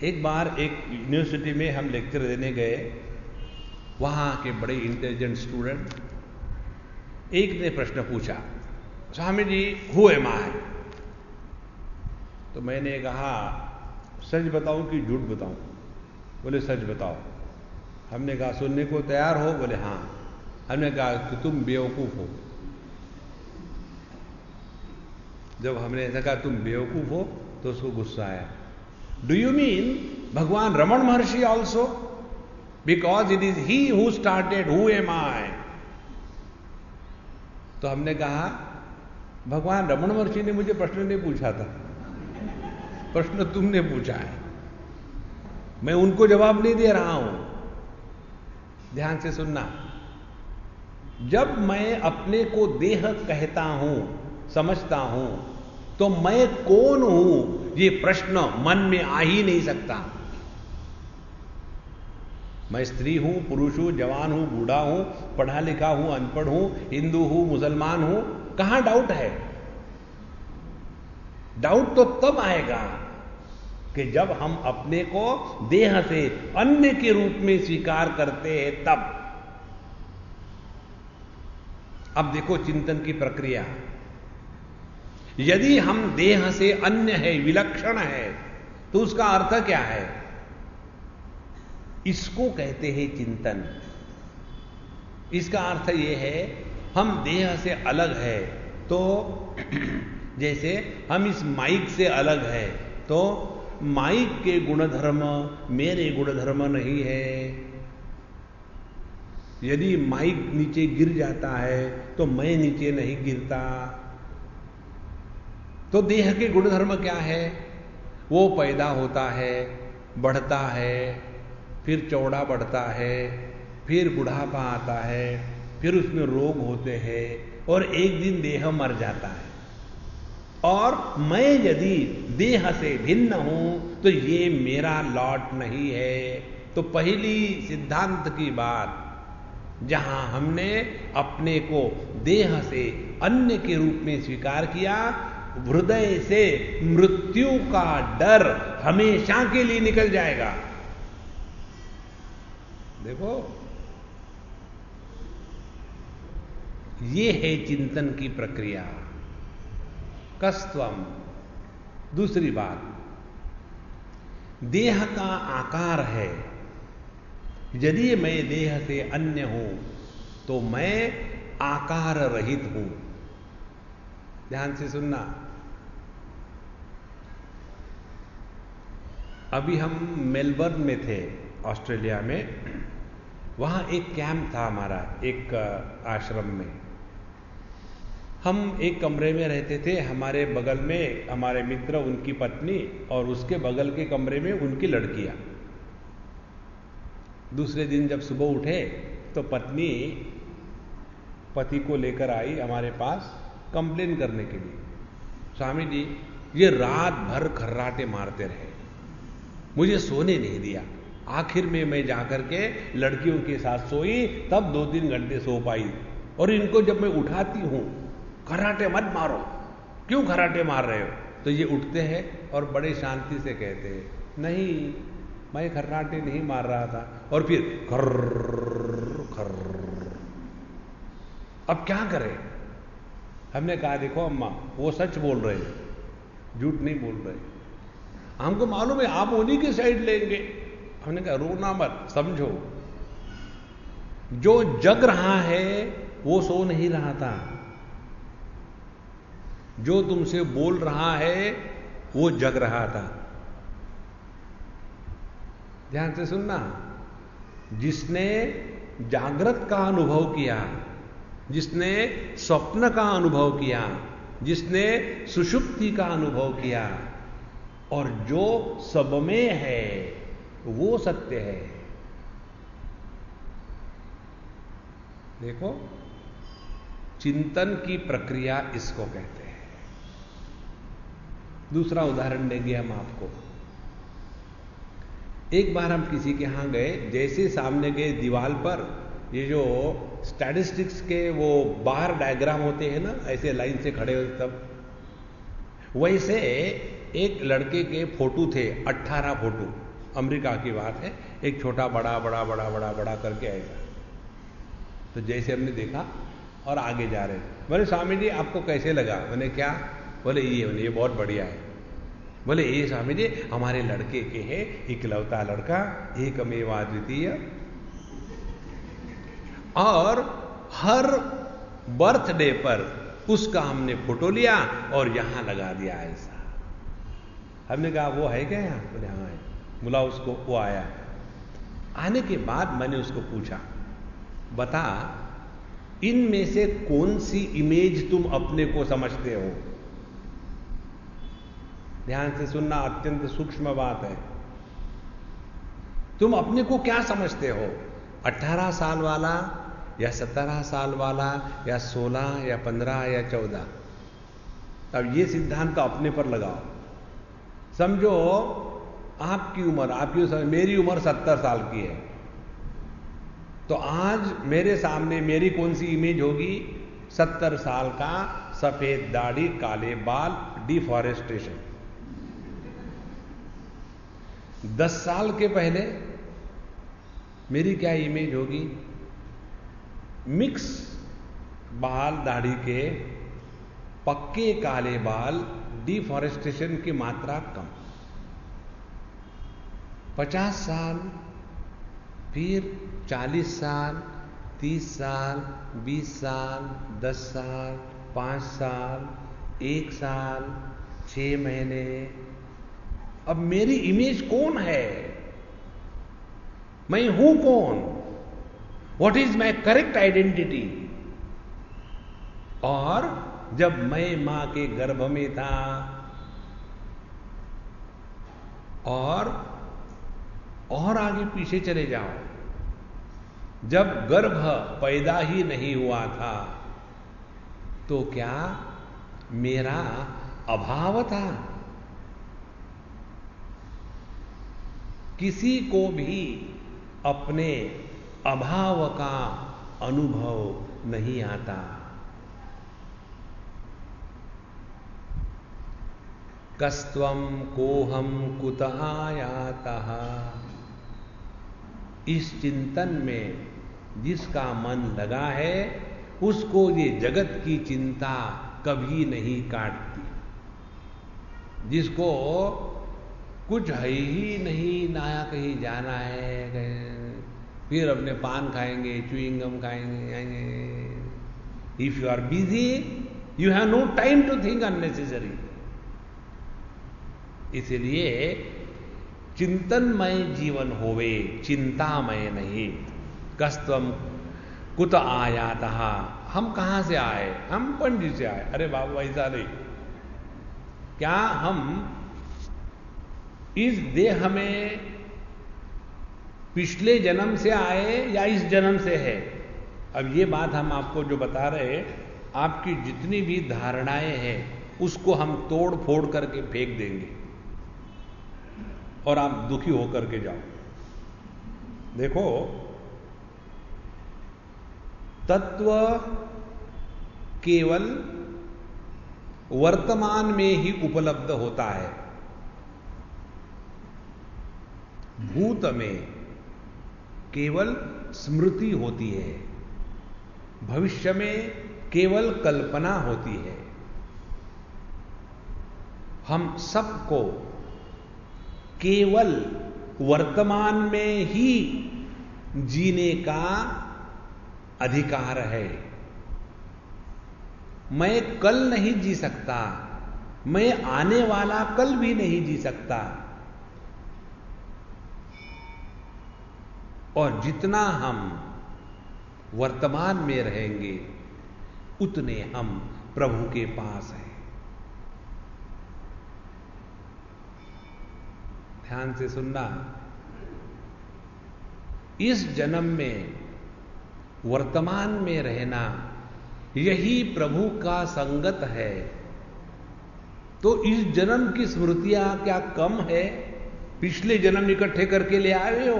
Speaker 1: एक बार एक यूनिवर्सिटी में हम लेक्चर देने गए, वहां के बड़े इंटेलिजेंट स्टूडेंट, एक ने प्रश्न पूछा, Swami ji who am I? तो मैंने कहा सच बताऊं कि झूठ बताऊं? बोले सच बताओ। हमने कहा सुनने को तैयार हो? बोले हां। हमने कहा कि तुम बेवकूफ हो। जब हमने ऐसा कहा तुम बेवकूफ हो तो उसको गुस्सा आया। Do you mean Bhagwan Ramana Maharshi also? Because it is he who started who am I. तो हमने कहा भगवान रमण महर्षि ने मुझे प्रश्न नहीं पूछा था, प्रश्न तुमने पूछा है, मैं उनको जवाब नहीं दे रहा हूं। ध्यान से सुनना, जब मैं अपने को देह कहता हूं, समझता हूं, तो मैं कौन हूं ये प्रश्न मन में आ ही नहीं सकता। मैं स्त्री हूं, पुरुष हूं, जवान हूं, बूढ़ा हूं, पढ़ा लिखा हूं, अनपढ़ हूं, हिंदू हूं, मुसलमान हूं, कहां डाउट है? डाउट तो तब आएगा कि जब हम अपने को देह से अन्य के रूप में स्वीकार करते हैं तब। अब देखो चिंतन की प्रक्रिया, यदि हम देह से अन्य है, विलक्षण है, तो उसका अर्थ क्या है? इसको कहते हैं चिंतन। इसका अर्थ यह है हम देह से अलग है, तो जैसे हम इस माइक से अलग है, तो माइक के गुणधर्म मेरे गुणधर्म नहीं है। यदि माइक नीचे गिर जाता है तो मैं नीचे नहीं गिरता। तो देह के गुणधर्म क्या है? वो पैदा होता है, बढ़ता है, फिर चौड़ा बढ़ता है, फिर बुढ़ापा आता है, फिर उसमें रोग होते हैं और एक दिन देह मर जाता है। और मैं यदि देह से भिन्न हूं तो ये मेरा लॉट नहीं है। तो पहली सिद्धांत की बात, जहां हमने अपने को देह से अन्य के रूप में स्वीकार किया, हृदय से मृत्यु का डर हमेशा के लिए निकल जाएगा। देखो, ये है चिंतन की प्रक्रिया। कस्त्वम। दूसरी बात, देह का आकार है। यदि मैं देह से अन्य हूं तो मैं आकार रहित हूं। ध्यान से सुनना। अभी हम मेलबर्न में थे, ऑस्ट्रेलिया में। वहां एक कैंप था हमारा, एक आश्रम में। हम एक कमरे में रहते थे। हमारे बगल में हमारे मित्र, उनकी पत्नी, और उसके बगल के कमरे में उनकी लड़कियां। दूसरे दिन जब सुबह उठे तो पत्नी पति को लेकर आई हमारे पास कंप्लेन करने के लिए, स्वामी जी ये रात भर खर्राटे मारते रहे, मुझे सोने नहीं दिया। आखिर में मैं जाकर के लड़कियों के साथ सोई, तब 2-3 घंटे सो पाई। और इनको जब मैं उठाती हूं, खर्राटे मत मारो, क्यों खर्राटे मार रहे हो? तो ये उठते हैं और बड़े शांति से कहते हैं, नहीं मैं खर्राटे नहीं मार रहा था। और फिर खर्र खर्र। अब क्या करें? हमने कहा देखो अम्मा, वो सच बोल रहे हैं, झूठ नहीं बोल रहे। हमको मालूम है आप उन्हीं की साइड लेंगे। हमने कहा रोना मत, समझो, जो जग रहा है वो सो नहीं रहा था, जो तुमसे बोल रहा है वो जग रहा था। ध्यान से सुनना। जिसने जागृत का अनुभव किया जिसने स्वप्न का अनुभव किया, जिसने सुषुप्ति का अनुभव किया, और जो सब में है वो सत्य है। देखो, चिंतन की प्रक्रिया इसको कहते हैं। दूसरा उदाहरण देंगे हम आपको। एक बार हम किसी के यहां गए, जैसे सामने गए दीवार पर ये जो स्टैटिस्टिक्स के वो बार डायग्राम होते हैं ना, ऐसे लाइन से खड़े होते, तब वैसे एक लड़के के फोटो थे, 18 फोटो, अमेरिका की बात है। एक छोटा बड़ा बड़ा बड़ा बड़ा बड़ा करके आएगा। तो जैसे हमने देखा और आगे जा रहे थे। बोले स्वामी जी आपको कैसे लगा? मैंने क्या? बोले ये बहुत बढ़िया है। बोले ये स्वामी जी हमारे लड़के के है, इकलौता लड़का, एकमेव अद्वितीय, और हर बर्थडे पर उसका हमने फोटो लिया और यहां लगा दिया ऐसा। हमने कहा वो है क्या यहां? बोले हाँ है। बोला उसको, वो आया। आने के बाद मैंने उसको पूछा, बता इनमें से कौन सी इमेज तुम अपने को समझते हो? ध्यान से सुनना, अत्यंत सूक्ष्म बात है। तुम अपने को क्या समझते हो? 18 साल वाला या 17 साल वाला या 16 या 15 या 14? अब ये सिद्धांत अपने पर लगाओ। समझो आपकी उम्र, मेरी उम्र 70 साल की है, तो आज मेरे सामने मेरी कौन सी इमेज होगी? 70 साल का, सफेद दाढ़ी, काले बाल, डिफॉरेस्टेशन। 10 साल के पहले मेरी क्या इमेज होगी? मिक्स बाल दाढ़ी के, पक्के काले बाल, डिफॉरेस्टेशन की मात्रा कम। 50 साल, फिर 40 साल, 30 साल, 20 साल, 10 साल, 5 साल, 1 साल, 6 महीने। अब मेरी इमेज कौन है? मैं हूं कौन? What is my correct identity? और जब मैं मां के गर्भ में था, और आगे पीछे चले जाओ, जब गर्भ पैदा ही नहीं हुआ था, तो क्या मेरा अभाव था? किसी को भी अपने अभाव का अनुभव नहीं आता। कस्त्वं कोहम कुतः आयातः। इस चिंतन में जिसका मन लगा है, उसको ये जगत की चिंता कभी नहीं काटती। जिसको कुछ है ही नहीं, ना कहीं जाना है, फिर अपने पान खाएंगे, च्युइंगम खाएंगे। If you are busy, you have no time to think unnecessary. इसलिए चिंतनमय जीवन होवे, चिंतामय नहीं। कस्त्वम कुत आयातः। हम कहां से आए? हम पंडित से आए। अरे बाबू ऐसा नहीं। क्या हम इस देह में पिछले जन्म से आए या इस जन्म से है? अब ये बात हम आपको जो बता रहे हैं, आपकी जितनी भी धारणाएं हैं उसको हम तोड़ फोड़ करके फेंक देंगे और आप दुखी होकर के जाओ। देखो, तत्व केवल वर्तमान में ही उपलब्ध होता है। भूत में केवल स्मृति होती है, भविष्य में केवल कल्पना होती है। हम सबको केवल वर्तमान में ही जीने का अधिकार है। मैं कल नहीं जी सकता, मैं आने वाला कल भी नहीं जी सकता। और जितना हम वर्तमान में रहेंगे, उतने हम प्रभु के पास हैं। ध्यान से सुनना, इस जन्म में वर्तमान में रहना यही प्रभु का संगत है। तो इस जन्म की स्मृतियां क्या कम है? पिछले जन्म इकट्ठे करके ले आए हो?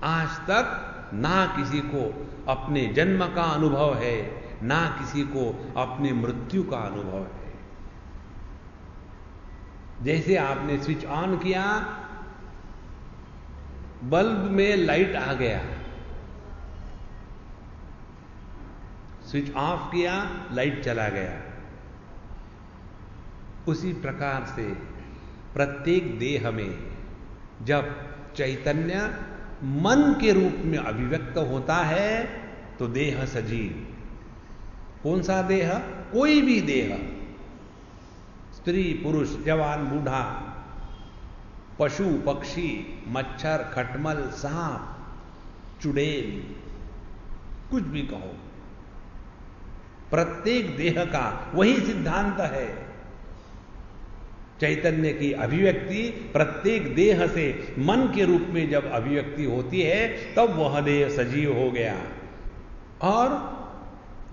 Speaker 1: आज तक ना किसी को अपने जन्म का अनुभव है, ना किसी को अपनी मृत्यु का अनुभव है। जैसे आपने स्विच ऑन किया, बल्ब में लाइट आ गया, स्विच ऑफ किया, लाइट चला गया। उसी प्रकार से प्रत्येक देह में जब चैतन्य मन के रूप में अभिव्यक्त होता है तो देह सजीव। कौन सा देह? कोई भी देह, स्त्री पुरुष, जवान बूढ़ा, पशु पक्षी, मच्छर खटमल, सांप, चुड़ैल, कुछ भी कहो, प्रत्येक देह का वही सिद्धांत है। चैतन्य की अभिव्यक्ति प्रत्येक देह से मन के रूप में जब अभिव्यक्ति होती है तब वह देह सजीव हो गया। और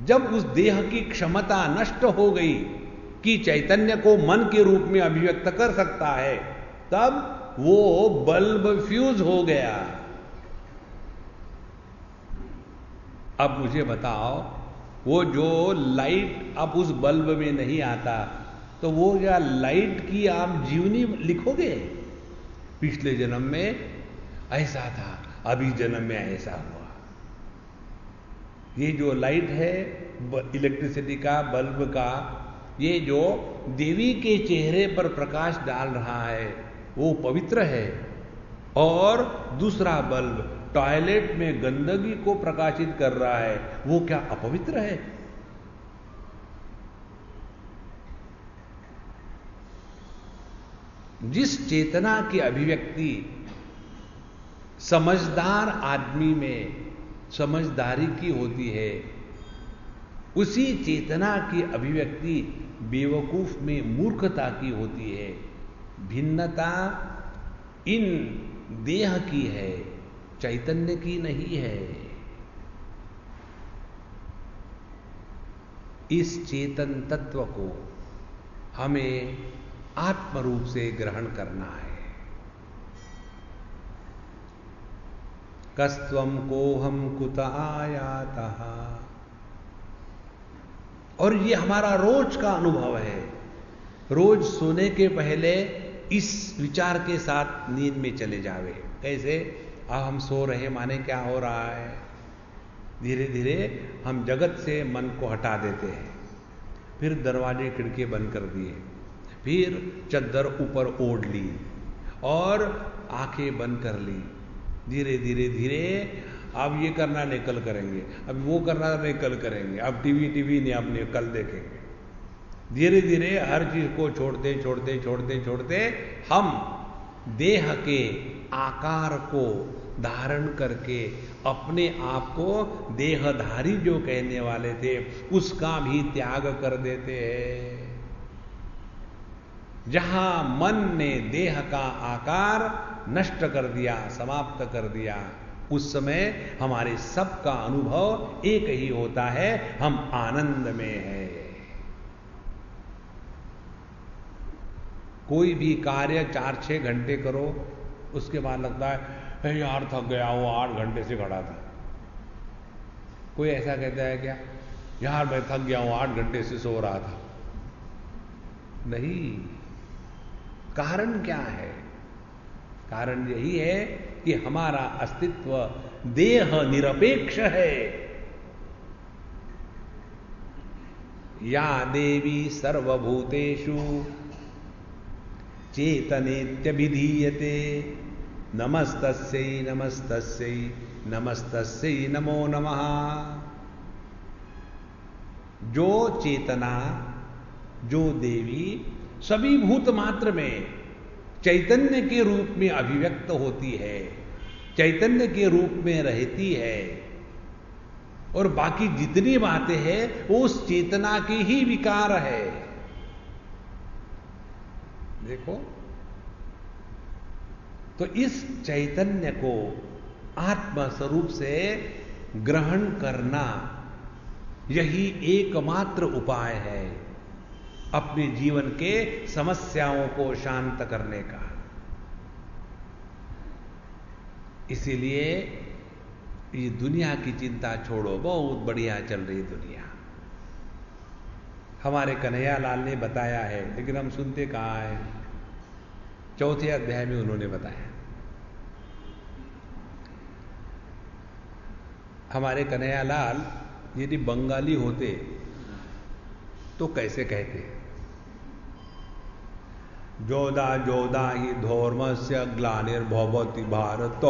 Speaker 1: जब उस देह की क्षमता नष्ट हो गई कि चैतन्य को मन के रूप में अभिव्यक्त कर सकता है, तब वो बल्ब फ्यूज हो गया। अब मुझे बताओ, वो जो लाइट अब उस बल्ब में नहीं आता, तो वो क्या लाइट की आप जीवनी लिखोगे? पिछले जन्म में ऐसा था, अभी जन्म में ऐसा हुआ। ये जो लाइट है इलेक्ट्रिसिटी का, बल्ब का, ये जो देवी के चेहरे पर प्रकाश डाल रहा है वो पवित्र है। और दूसरा बल्ब टॉयलेट में गंदगी को प्रकाशित कर रहा है, वो क्या अपवित्र है? जिस चेतना की अभिव्यक्ति समझदार आदमी में समझदारी की होती है, उसी चेतना की अभिव्यक्ति बेवकूफ में मूर्खता की होती है। भिन्नता इन देह की है, चैतन्य की नहीं है। इस चेतन तत्व को हमें आत्म रूप से ग्रहण करना है। कस्त्वं कोहम कुत आयातः, और ये हमारा रोज का अनुभव है। रोज सोने के पहले इस विचार के साथ नींद में चले जावे। कैसे? अब हम सो रहे, माने क्या हो रहा है? धीरे धीरे हम जगत से मन को हटा देते हैं, फिर दरवाजे खिड़की बंद कर दिए, फिर चद्दर ऊपर ओढ़ ली और आंखें बंद कर ली। धीरे धीरे धीरे अब ये करना नहीं कल करेंगे, अब वो करना नहीं कल करेंगे, अब टीवी नहीं अपने कल देखेंगे। धीरे धीरे हर चीज को छोड़ते छोड़ते छोड़ते छोड़ते हम देह के आकार को धारण करके अपने आप को देहधारी जो कहने वाले थे उसका भी त्याग कर देते हैं। जहां मन ने देह का आकार नष्ट कर दिया, समाप्त कर दिया, उस समय हमारे सब का अनुभव एक ही होता है, हम आनंद में हैं। कोई भी कार्य 4-6 घंटे करो, उसके बाद लगता है यार थक गया, वो 8 घंटे से खड़ा था। कोई ऐसा कहता है क्या? यार मैं थक गया हूं, 8 घंटे से सो रहा था। नहीं। कारण क्या है? कारण यही है कि हमारा अस्तित्व देह निरपेक्ष है। या देवी सर्वभूतेषु चेतनेत्यभिधीयते, नमस्तस्यै नमस्तस्यै नमस्तस्यै नमो नमः। जो चेतना, जो देवी सभी भूत मात्र में चैतन्य के रूप में अभिव्यक्त होती है, चैतन्य के रूप में रहती है, और बाकी जितनी बातें हैं वो उस चेतना की ही विकार है। देखो, तो इस चैतन्य को आत्म स्वरूप से ग्रहण करना यही एकमात्र उपाय है अपने जीवन के समस्याओं को शांत करने का। इसीलिए ये दुनिया की चिंता छोड़ो, बहुत बढ़िया चल रही दुनिया। हमारे कन्हैया लाल ने बताया है, लेकिन हम सुनते कहाँ हैं। 4थे अध्याय में उन्होंने बताया। हमारे कन्हैया लाल यदि बंगाली होते तो कैसे कहते, जोदा जोदा ही धर्मस्य ग्लानिर्भवति भारत,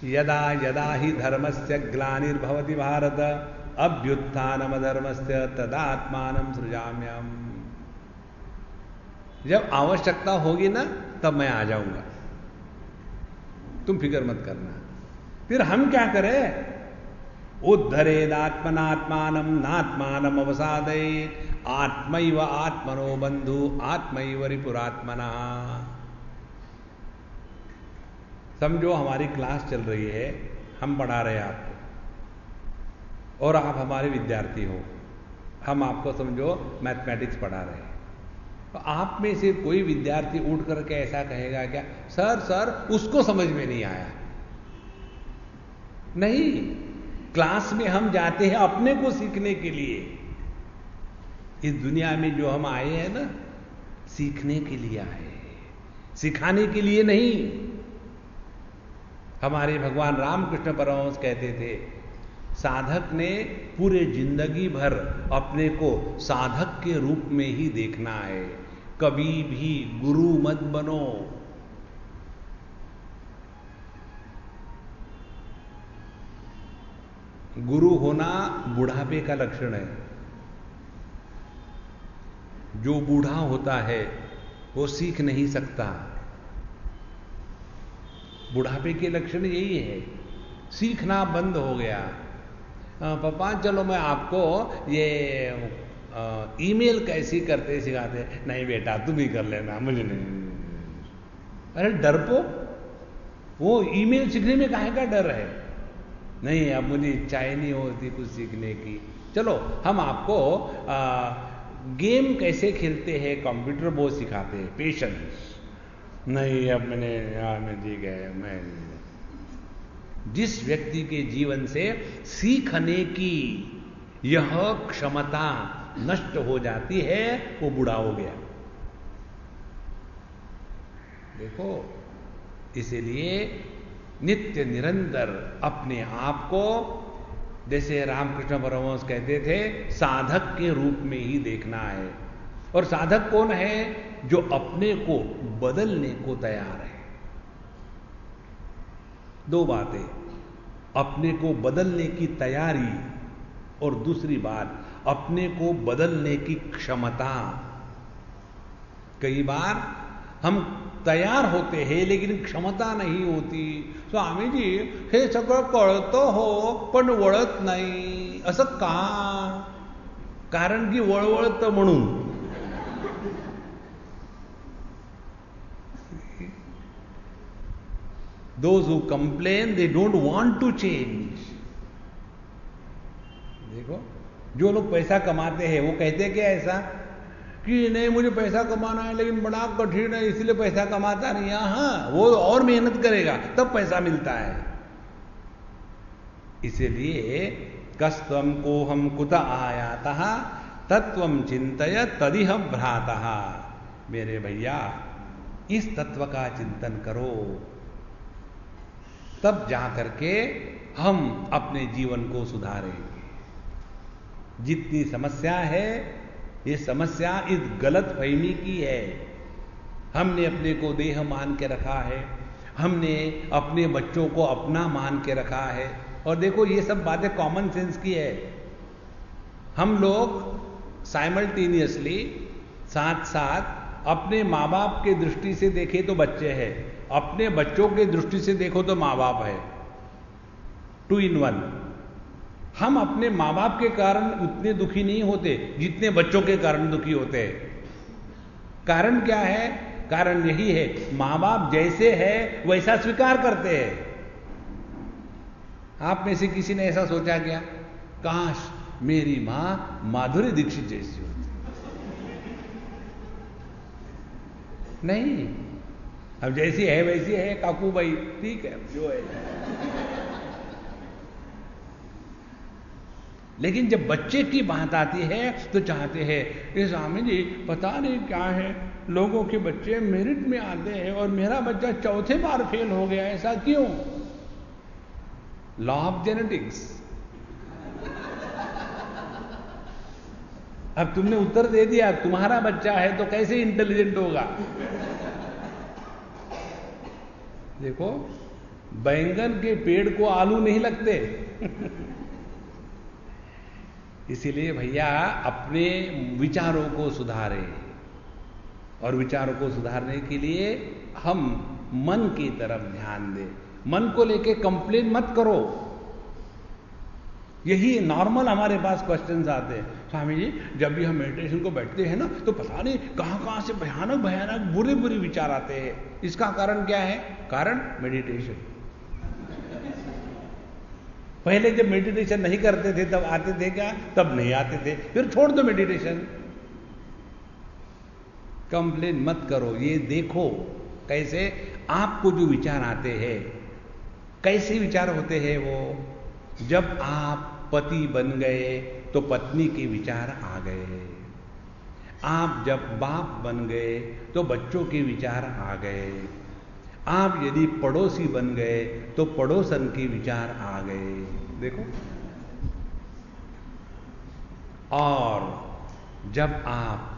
Speaker 1: यदा यदा ही धर्मस्य ग्लानिर्भवति भारत, अभ्युत्थानमधर्मस्य तदात्मानं सृजाम्यहम्। जब आवश्यकता होगी ना तब मैं आ जाऊंगा, तुम फिक्र मत करना। फिर हम क्या करें? उद्धरेदात्मनात्मानं नात्मानम् अवसादयेत्, आत्मैव आत्मनो बंधु आत्मैव रिपुरात्मनः। समझो हमारी क्लास चल रही है, हम पढ़ा रहे हैं आपको, और आप हमारे विद्यार्थी हो। हम आपको समझो मैथमेटिक्स पढ़ा रहे हैं, तो आप में से कोई विद्यार्थी उठ करके ऐसा कहेगा क्या, सर सर उसको समझ में नहीं आया? नहीं, क्लास में हम जाते हैं अपने को सीखने के लिए। इस दुनिया में जो हम आए हैं ना, सीखने के लिए आए, सिखाने के लिए नहीं। हमारे भगवान रामकृष्ण परमहंस कहते थे, साधक ने पूरे जिंदगी भर अपने को साधक के रूप में ही देखना है, कभी भी गुरु मत बनो। गुरु होना बुढ़ापे का लक्षण है। जो बूढ़ा होता है वो सीख नहीं सकता। बुढ़ापे के लक्षण यही है, सीखना बंद हो गया। पापा चलो मैं आपको ये ईमेल कैसी करते सिखाते। नहीं बेटा तुम ही कर लेना, मुझे नहीं। अरे डरपोक, वो ईमेल सीखने में काहे का डर है? नहीं, अब मुझे इच्छा ही नहीं होती कुछ सीखने की। चलो हम आपको गेम कैसे खेलते हैं कंप्यूटर वो सिखाते हैं, पेशेंस। नहीं अब मैं ठीक है। मैं जिस व्यक्ति के जीवन से सीखने की यह क्षमता नष्ट हो जाती है वो बूढ़ा हो गया। देखो, इसीलिए नित्य निरंतर अपने आप को, जैसे रामकृष्ण परमहंस कहते थे, साधक के रूप में ही देखना है। और साधक कौन है? जो अपने को बदलने को तैयार है। दो बातें, अपने को बदलने की तैयारी और दूसरी बात अपने को बदलने की क्षमता। कई बार हम तैयार होते हैं लेकिन क्षमता नहीं होती। स्वामी जी हे सगळं कळतं हो पण वळत नाही, असं का? कारण की वळवळतं म्हणून। Those who complain, they don't want to change. देखो, जो लोग पैसा कमाते हैं वो कहते क्या ऐसा कि नहीं मुझे पैसा कमाना है लेकिन बड़ा कठिन है इसलिए पैसा कमाता नहीं। हाँ, वो और मेहनत करेगा तब पैसा मिलता है। इसीलिए कस्त्वं कोहम कुत आयातः तत्वं चिंतय तदिह भ्रातः। मेरे भैया, इस तत्व का चिंतन करो, तब जाकर के हम अपने जीवन को सुधारेंगे। जितनी समस्या है, ये समस्या इस गलत फहमी की है। हमने अपने को देह मान के रखा है, हमने अपने बच्चों को अपना मान के रखा है। और देखो, ये सब बातें कॉमन सेंस की है। हम लोग साइमल्टेनियसली साथ साथ अपने माँ बाप के दृष्टि से देखें तो बच्चे हैं, अपने बच्चों के दृष्टि से देखो तो माँ बाप है। 2 in 1। हम अपने मां बाप के कारण उतने दुखी नहीं होते जितने बच्चों के कारण दुखी होते हैं। कारण क्या है? कारण यही है, मां बाप जैसे है वैसा स्वीकार करते हैं। आप में से किसी ने ऐसा सोचा क्या, काश मेरी मां माधुरी दीक्षित जैसी होती? नहीं, अब जैसी है वैसी है काकू भाई, ठीक है जो है। लेकिन जब बच्चे की बात आती है तो चाहते हैं, ये स्वामी जी पता नहीं क्या है, लोगों के बच्चे मेरिट में आते हैं और मेरा बच्चा चौथे बार फेल हो गया, ऐसा क्यों? Law of genetics. अब तुमने उत्तर दे दिया, तुम्हारा बच्चा है तो कैसे इंटेलिजेंट होगा? देखो, बैंगन के पेड़ को आलू नहीं लगते। इसीलिए भैया अपने विचारों को सुधारें, और विचारों को सुधारने के लिए हम मन की तरफ ध्यान दें। मन को लेके कंप्लेन मत करो। यही नॉर्मल हमारे पास क्वेश्चंस आते हैं, स्वामी जी जब भी हम मेडिटेशन को बैठते हैं ना तो पता नहीं कहां से भयानक भयानक बुरे बुरे विचार आते हैं। इसका कारण क्या है? कारण मेडिटेशन। पहले जब मेडिटेशन नहीं करते थे तब आते थे क्या? तब नहीं आते थे, फिर छोड़ दो मेडिटेशन। कंप्लेन मत करो, ये देखो कैसे आपको जो विचार आते हैं, कैसे विचार होते हैं वो। जब आप पति बन गए तो पत्नी के विचार आ गए, आप जब बाप बन गए तो बच्चों के विचार आ गए, आप यदि पड़ोसी बन गए तो पड़ोसन के विचार आ गए। देखो, और जब आप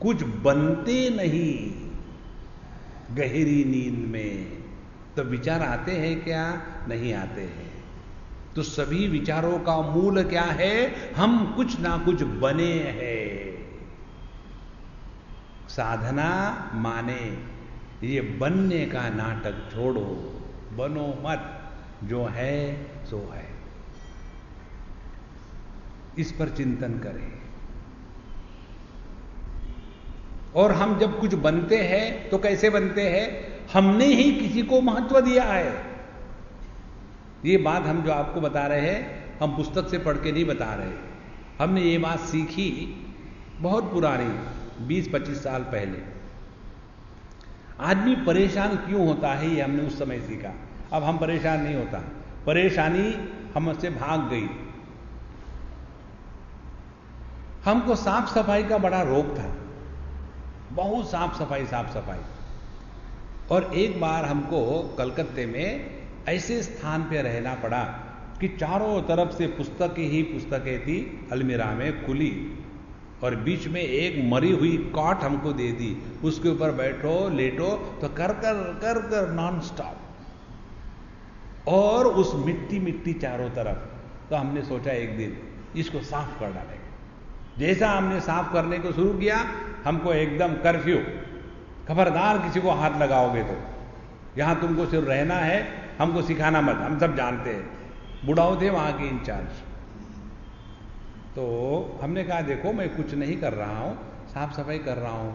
Speaker 1: कुछ बनते नहीं गहरी नींद में तो विचार आते हैं क्या? नहीं आते हैं। तो सभी विचारों का मूल क्या है? हम कुछ ना कुछ बने हैं। साधना माने ये बनने का नाटक छोड़ो, बनो मत, जो है सो है। इस पर चिंतन करें। और हम जब कुछ बनते हैं तो कैसे बनते हैं? हमने ही किसी को महत्व दिया है। ये बात हम जो आपको बता रहे हैं, हम पुस्तक से पढ़ के नहीं बता रहे। हमने ये बात सीखी बहुत पुरानी, 20-25 साल पहले। आदमी परेशान क्यों होता है ये हमने उस समय सीखा। अब हम परेशान नहीं होता, परेशानी हमसे भाग गई। हमको साफ सफाई का बड़ा रोग था, बहुत साफ सफाई। और एक बार हमको कलकत्ते में ऐसे स्थान पे रहना पड़ा कि चारों तरफ से पुस्तकें ही पुस्तकें थी, अलमीरा में खुली, और बीच में एक मरी हुई कॉट हमको दे दी। उसके ऊपर बैठो लेटो तो कर कर कर कर नॉन स्टॉप, और उस मिट्टी चारों तरफ। तो हमने सोचा एक दिन इसको साफ कर डालेंगे। जैसा हमने साफ करने को शुरू किया, हमको एकदम कर्फ्यू, खबरदार किसी को हाथ लगाओगे तो, यहां तुमको सिर्फ रहना है, हमको सिखाना मत, हम सब जानते हैं। बुढ़ाओ थे वहां के इंचार्ज। तो हमने कहा देखो मैं कुछ नहीं कर रहा हूं, साफ सफाई कर रहा हूं,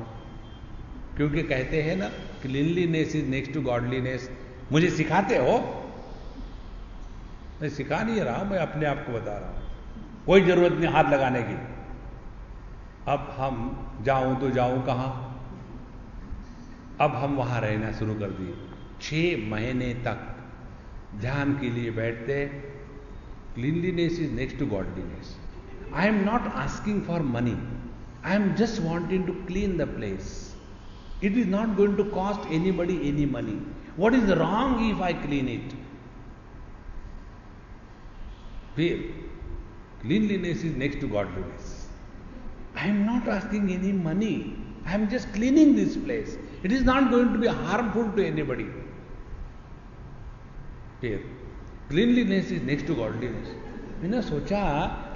Speaker 1: क्योंकि कहते हैं ना cleanliness is next to godliness. मुझे सिखाते हो? मैं सिखा नहीं रहा हूं, मैं अपने आप को बता रहा हूं, कोई जरूरत नहीं हाथ लगाने की। अब हम जाऊं तो जाऊं कहां? अब हम वहां रहना शुरू कर दिए। 6 महीने तक ध्यान के लिए बैठते। Cleanliness is next to godliness. I am not asking for money. I am just wanting to clean the place. It is not going to cost anybody any money. What is wrong if I clean it? Cleanliness is next to godliness. I am not asking any money. I am just cleaning this place. It is not going to be harmful to anybody. Cleanliness is next to godliness. मैंने सोचा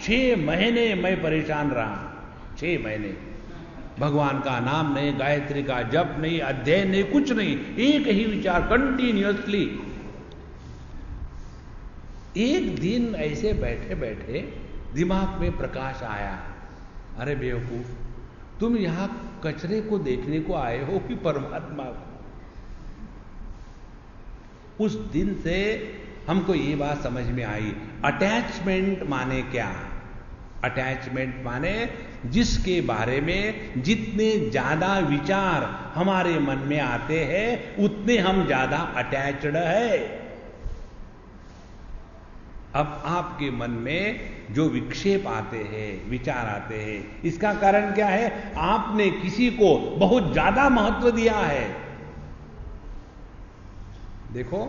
Speaker 1: 6 महीने मैं परेशान रहा, 6 महीने भगवान का नाम नहीं, गायत्री का जप नहीं, अध्ययन नहीं, कुछ नहीं, एक ही विचार कंटिन्यूअसली। एक दिन ऐसे बैठे बैठे दिमाग में प्रकाश आया, अरे बेवकूफ, तुम यहां कचरे को देखने को आए हो कि परमात्मा को? उस दिन से हमको ये बात समझ में आई, अटैचमेंट माने क्या? अटैचमेंट माने जिसके बारे में जितने ज्यादा विचार हमारे मन में आते हैं उतने हम ज्यादा अटैच्ड है। अब आपके मन में जो विक्षेप आते हैं, विचार आते हैं, इसका कारण क्या है? आपने किसी को बहुत ज्यादा महत्व दिया है। देखो,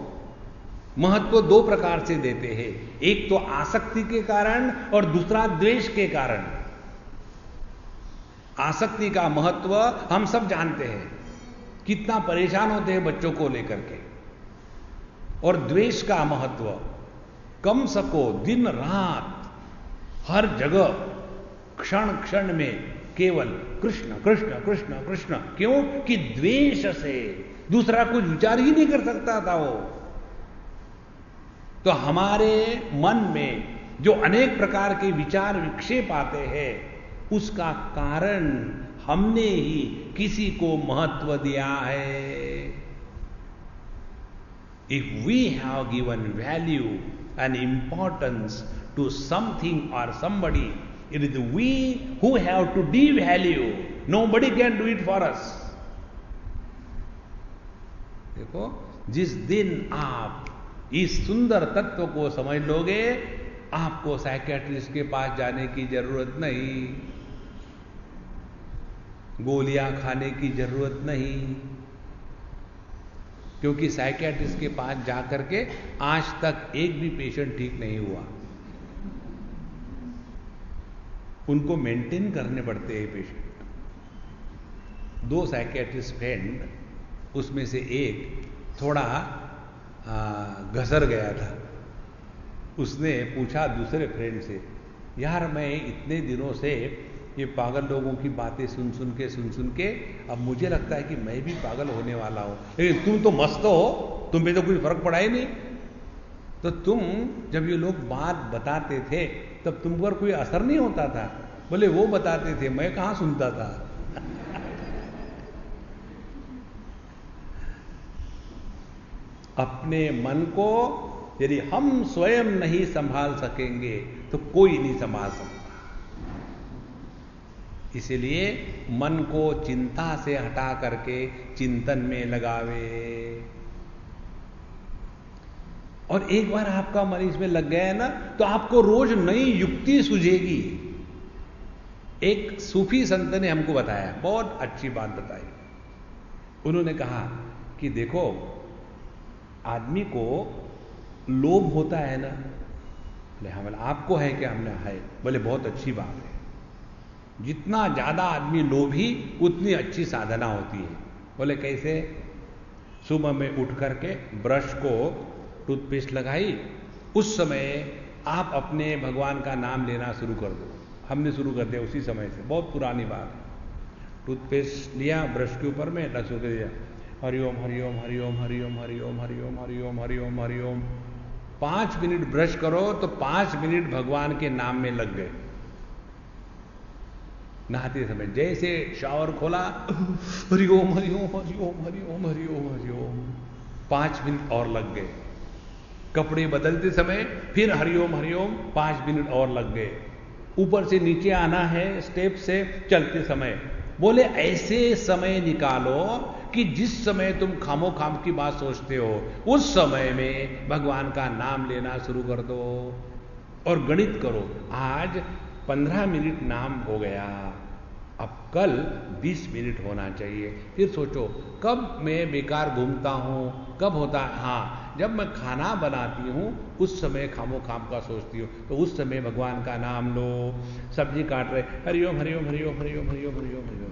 Speaker 1: महत्व दो प्रकार से देते हैं, एक तो आसक्ति के कारण और दूसरा द्वेष के कारण। आसक्ति का महत्व हम सब जानते हैं, कितना परेशान होते हैं बच्चों को लेकर के। और द्वेष का महत्व, कम सको दिन रात हर जगह क्षण क्षण में केवल कृष्ण कृष्ण कृष्ण कृष्ण। क्यों? कि द्वेष से दूसरा कुछ विचार ही नहीं कर सकता था वो। तो हमारे मन में जो अनेक प्रकार के विचार विक्षेप आते हैं, उसका कारण हमने ही किसी को महत्व दिया है। If we have given value and importance to something or somebody, it is we who have to devalue. Nobody can do it for us. देखो, जिस दिन आप इस सुंदर तत्व को समझ लोगे, आपको साइकियाट्रिस्ट के पास जाने की जरूरत नहीं, गोलियां खाने की जरूरत नहीं, क्योंकि साइकियाट्रिस्ट के पास जाकर के आज तक एक भी पेशेंट ठीक नहीं हुआ। उनको मेंटेन करने पड़ते हैं पेशेंट। 2 साइकियाट्रिस्ट फ्रेंड, उसमें से एक थोड़ा घसर गया था। उसने पूछा दूसरे फ्रेंड से, यार मैं इतने दिनों से ये पागल लोगों की बातें सुन सुन के अब मुझे लगता है कि मैं भी पागल होने वाला हूं, लेकिन तुम तो मस्त हो, तुम पे तो कोई फर्क पड़ा ही नहीं। तो तुम जब ये लोग बात बताते थे तब तुम पर कोई असर नहीं होता था? बोले वो बताते थे, मैं कहां सुनता था। अपने मन को यदि हम स्वयं नहीं संभाल सकेंगे तो कोई नहीं संभाल सकता। इसलिए मन को चिंता से हटा करके चिंतन में लगावे। और एक बार आपका मन इसमें लग गया है ना, तो आपको रोज नई युक्ति सूझेगी। एक सूफी संत ने हमको बताया, बहुत अच्छी बात बताई। उन्होंने कहा कि देखो, आदमी को लोभ होता है ना। बोले हाँ। बोले आपको है क्या? हमने है। बोले बहुत अच्छी बात है, जितना ज्यादा आदमी लोभी उतनी अच्छी साधना होती है। बोले कैसे? सुबह में उठ करके ब्रश को टूथपेस्ट लगाई, उस समय आप अपने भगवान का नाम लेना शुरू कर दो। हमने शुरू कर दिया उसी समय से, बहुत पुरानी बात है। टूथपेस्ट लिया, ब्रश के ऊपर में शुरू कर दिया, हरिओम हरिओम हरिओम हरिओम हरिओम हरिओम हरिओम हरिओम हरिओम। 5 मिनट ब्रश करो तो 5 मिनट भगवान के नाम में लग गए। नहाते समय जैसे शावर खोला, हरिओम हरिओम हरिओम हरिओम हरिओम हरिओम, 5 मिनट और लग गए। कपड़े बदलते समय फिर हरिओम हरिओम, 5 मिनट और लग गए। ऊपर से नीचे आना है स्टेप से चलते समय। बोले ऐसे समय निकालो कि जिस समय तुम खामो खाम की बात सोचते हो, उस समय में भगवान का नाम लेना शुरू कर दो। और गणित करो, आज 15 मिनट नाम हो गया, अब कल 20 मिनट होना चाहिए। फिर सोचो कब मैं बेकार घूमता हूं, कब होता है? हाँ, जब मैं खाना बनाती हूं उस समय खामो खाम का सोचती हूं, तो उस समय भगवान का नाम लो। सब्जी काट रहे, हरिओम हरिओम हरिओम हरिओम हरिओम हरिओम हरिओम।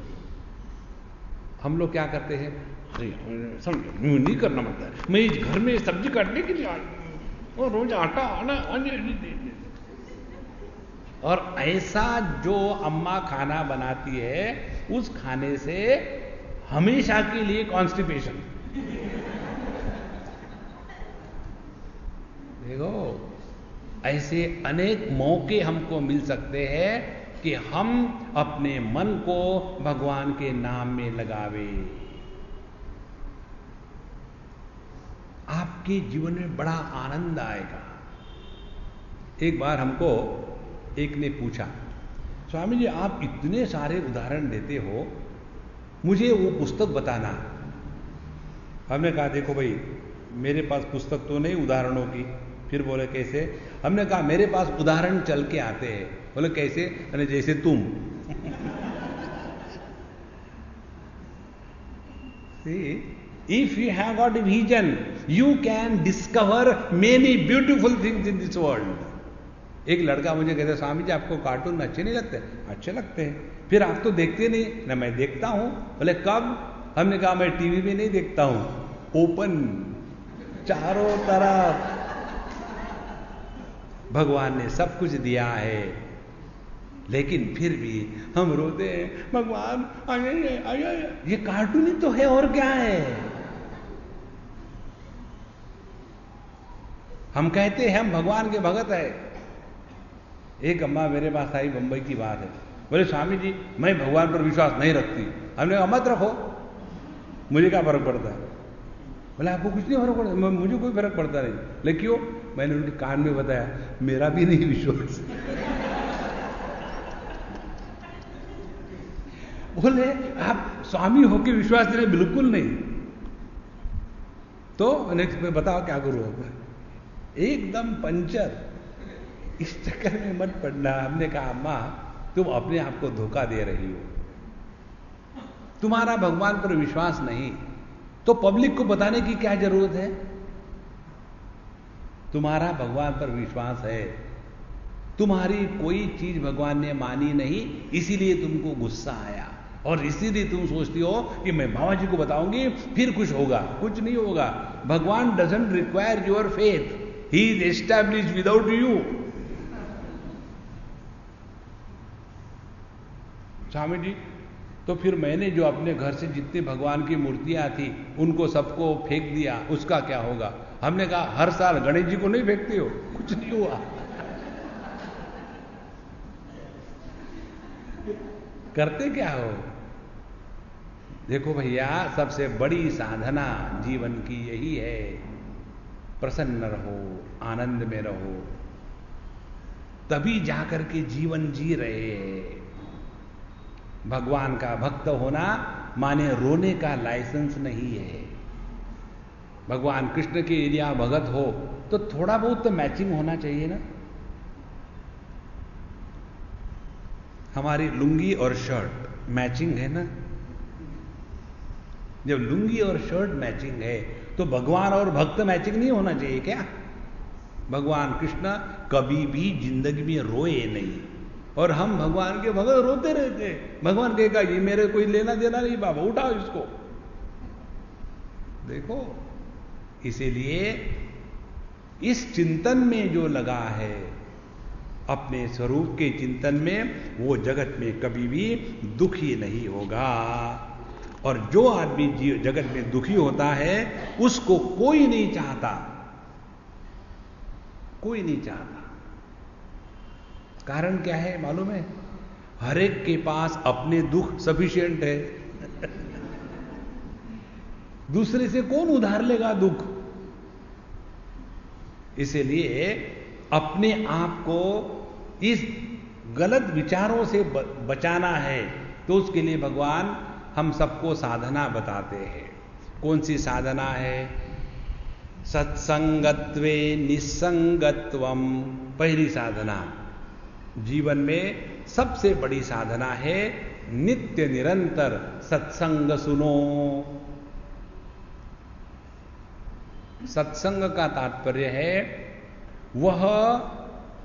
Speaker 1: हम लोग क्या करते हैं? नहीं करना पड़ता है, मैं इस घर में सब्जी काटने के लिए आई हूं और रोज आटा आना। और ऐसा जो अम्मा खाना बनाती है उस खाने से हमेशा के लिए कॉन्स्टिपेशन। देखो ऐसे अनेक मौके हमको मिल सकते हैं कि हम अपने मन को भगवान के नाम में लगावे। आपके जीवन में बड़ा आनंद आएगा। एक बार हमको एक ने पूछा, स्वामी जी आप इतने सारे उदाहरण देते हो, मुझे वो पुस्तक बताना। हमने कहा देखो भाई, मेरे पास पुस्तक तो नहीं उदाहरणों की। फिर बोले कैसे? हमने कहा मेरे पास उदाहरण चल के आते हैं। बोले कैसे? अरे जैसे तुम। If you have got a vision, you can discover many beautiful things in this world. एक लड़का मुझे कहते, स्वामी जी आपको कार्टून अच्छे नहीं लगते? अच्छे लगते हैं। फिर आप तो देखते नहीं ना? मैं देखता हूं। बोले कब? हमने कहा मैं टीवी में नहीं देखता हूं, ओपन, चारों तरफ भगवान ने सब कुछ दिया है, लेकिन फिर भी हम रोते हैं, भगवान ये कार्टून ही तो है और क्या है। हम कहते हैं हम भगवान के भगत है। एक अम्मा मेरे पास आई, बंबई की बात है। बोले स्वामी जी मैं भगवान पर विश्वास नहीं रखती। हमने कहा मत रखो, मुझे क्या फर्क पड़ता है। बोले आपको कुछ नहीं फर्क पड़ता? मुझे कोई फर्क पड़ता नहीं। लेकिन क्यों? मैंने उनके कान में बताया, मेरा भी नहीं विश्वास। बोले आप स्वामी होके विश्वास नहीं? बिल्कुल नहीं। तो नेक्स्ट में बताओ क्या करूं? एकदम पंचर। इस चक्कर में मत पड़ना। हमने कहा अम्मा तुम अपने आप को धोखा दे रही हो। तुम्हारा भगवान पर विश्वास नहीं तो पब्लिक को बताने की क्या जरूरत है? तुम्हारा भगवान पर विश्वास है, तुम्हारी कोई चीज भगवान ने मानी नहीं, इसीलिए तुमको गुस्सा आया और इसीलिए तुम सोचती हो कि मैं बाबा जी को बताऊंगी फिर कुछ होगा। कुछ नहीं होगा। Bhagwan doesn't require your faith, he is established without you. Swami ji तो फिर मैंने जो अपने घर से जितनी भगवान की मूर्तियां थी उनको सबको फेंक दिया, उसका क्या होगा? हमने कहा हर साल गणेश जी को नहीं फेंकते हो? कुछ नहीं हुआ। करते क्या हो? देखो भैया, सबसे बड़ी साधना जीवन की यही है, प्रसन्न रहो, आनंद में रहो, तभी जाकर के जीवन जी रहे हैं। भगवान का भक्त होना माने रोने का लाइसेंस नहीं है। भगवान कृष्ण के एरिया भगत हो तो थोड़ा बहुत तो मैचिंग होना चाहिए ना। हमारी लुंगी और शर्ट मैचिंग है ना। जब लुंगी और शर्ट मैचिंग है तो भगवान और भक्त मैचिंग नहीं होना चाहिए क्या? भगवान कृष्ण कभी भी जिंदगी में रोए नहीं और हम भगवान के भगत रोते रहते। भगवान कहेगा ये मेरे कोई लेना देना नहीं, बाबा उठाओ इसको। देखो, इसीलिए इस चिंतन में जो लगा है, अपने स्वरूप के चिंतन में, वो जगत में कभी भी दुखी नहीं होगा। और जो आदमी जगत में दुखी होता है उसको कोई नहीं चाहता, कोई नहीं चाहता। कारण क्या है मालूम है? हर एक के पास अपने दुख सफिशिएंट है। दूसरे से कौन उधार लेगा दुख? इसलिए अपने आप को इस गलत विचारों से बचाना है तो उसके लिए भगवान हम सबको साधना बताते हैं। कौन सी साधना है? सत्संगत्वे निसंगत्वम, पहली साधना। जीवन में सबसे बड़ी साधना है नित्य निरंतर सत्संग सुनो। सत्संग का तात्पर्य है वह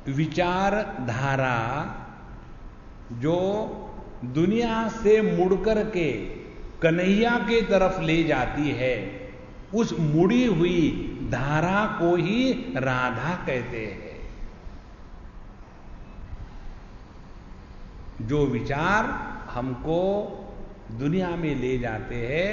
Speaker 1: विचारधारा जो दुनिया से मुड़कर के कन्हैया के तरफ ले जाती है, उस मुड़ी हुई धारा को ही राधा कहते हैं। जो विचार हमको दुनिया में ले जाते हैं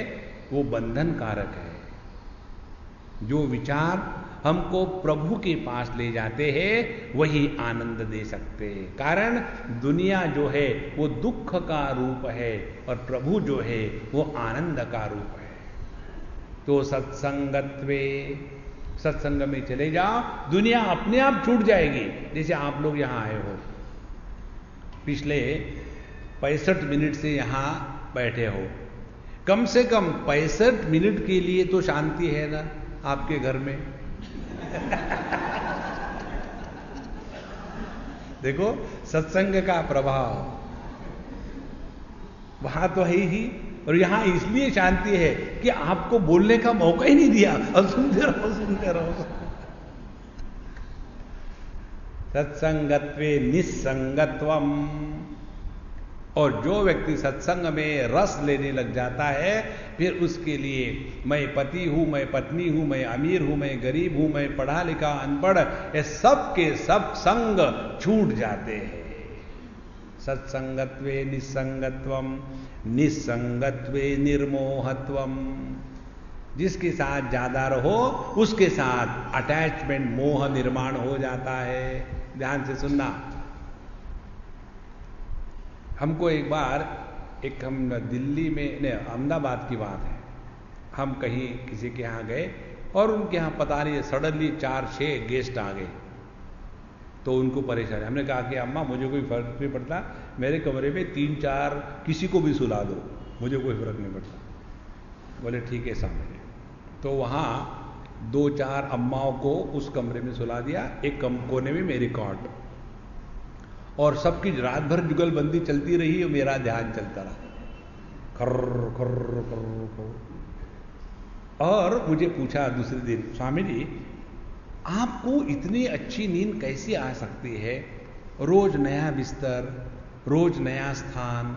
Speaker 1: वो बंधन कारक है। जो विचार हमको प्रभु के पास ले जाते हैं, वही आनंद दे सकते हैं। कारण दुनिया जो है वो दुख का रूप है और प्रभु जो है वो आनंद का रूप है। तो सत्संगत्वे, सत्संग में चले जाओ, दुनिया अपने आप छूट जाएगी। जैसे आप लोग यहां आए हो, पिछले 65 मिनट से यहां बैठे हो, कम से कम 65 मिनट के लिए तो शांति है ना आपके घर में? देखो सत्संग का प्रभाव वहां तो है ही, और यहां इसलिए शांति है कि आपको बोलने का मौका ही नहीं दिया, अब सुनते रहो सुनते रहो। सत्संगत्वे निस्संगत्वम, और जो व्यक्ति सत्संग में रस लेने लग जाता है, फिर उसके लिए मैं पति हूं, मैं पत्नी हूं, मैं अमीर हूं, मैं गरीब हूं, मैं पढ़ा लिखा अनपढ़, ये सब के सब संग छूट जाते हैं। सत्संगत्वे निस्संगत्वम, निस्संगत्वे निर्मोहत्वम। जिसके साथ ज्यादा रहो उसके साथ अटैचमेंट, मोह निर्माण हो जाता है। ध्यान से सुनना। हमको एक बार हम दिल्ली में, नहीं अहमदाबाद की बात है, हम कहीं किसी के यहाँ गए और उनके यहाँ पता नहीं सडनली 4-6 गेस्ट आ गए, तो उनको परेशानी। हमने कहा कि अम्मा मुझे कोई फर्क नहीं पड़ता, मेरे कमरे में 3-4 किसी को भी सुला दो, मुझे कोई फर्क नहीं पड़ता। बोले ठीक है सामने। तो वहाँ 2-4 अम्माओं को उस कमरे में सुला दिया, एक कोने में मेरी कॉट, और सबकी रात भर जुगलबंदी चलती रही और मेरा ध्यान चलता रहा, खर्र खर्र खर्र खर्र। और मुझे पूछा दूसरे दिन, स्वामी जी आपको इतनी अच्छी नींद कैसे आ सकती है? रोज नया बिस्तर, रोज नया स्थान।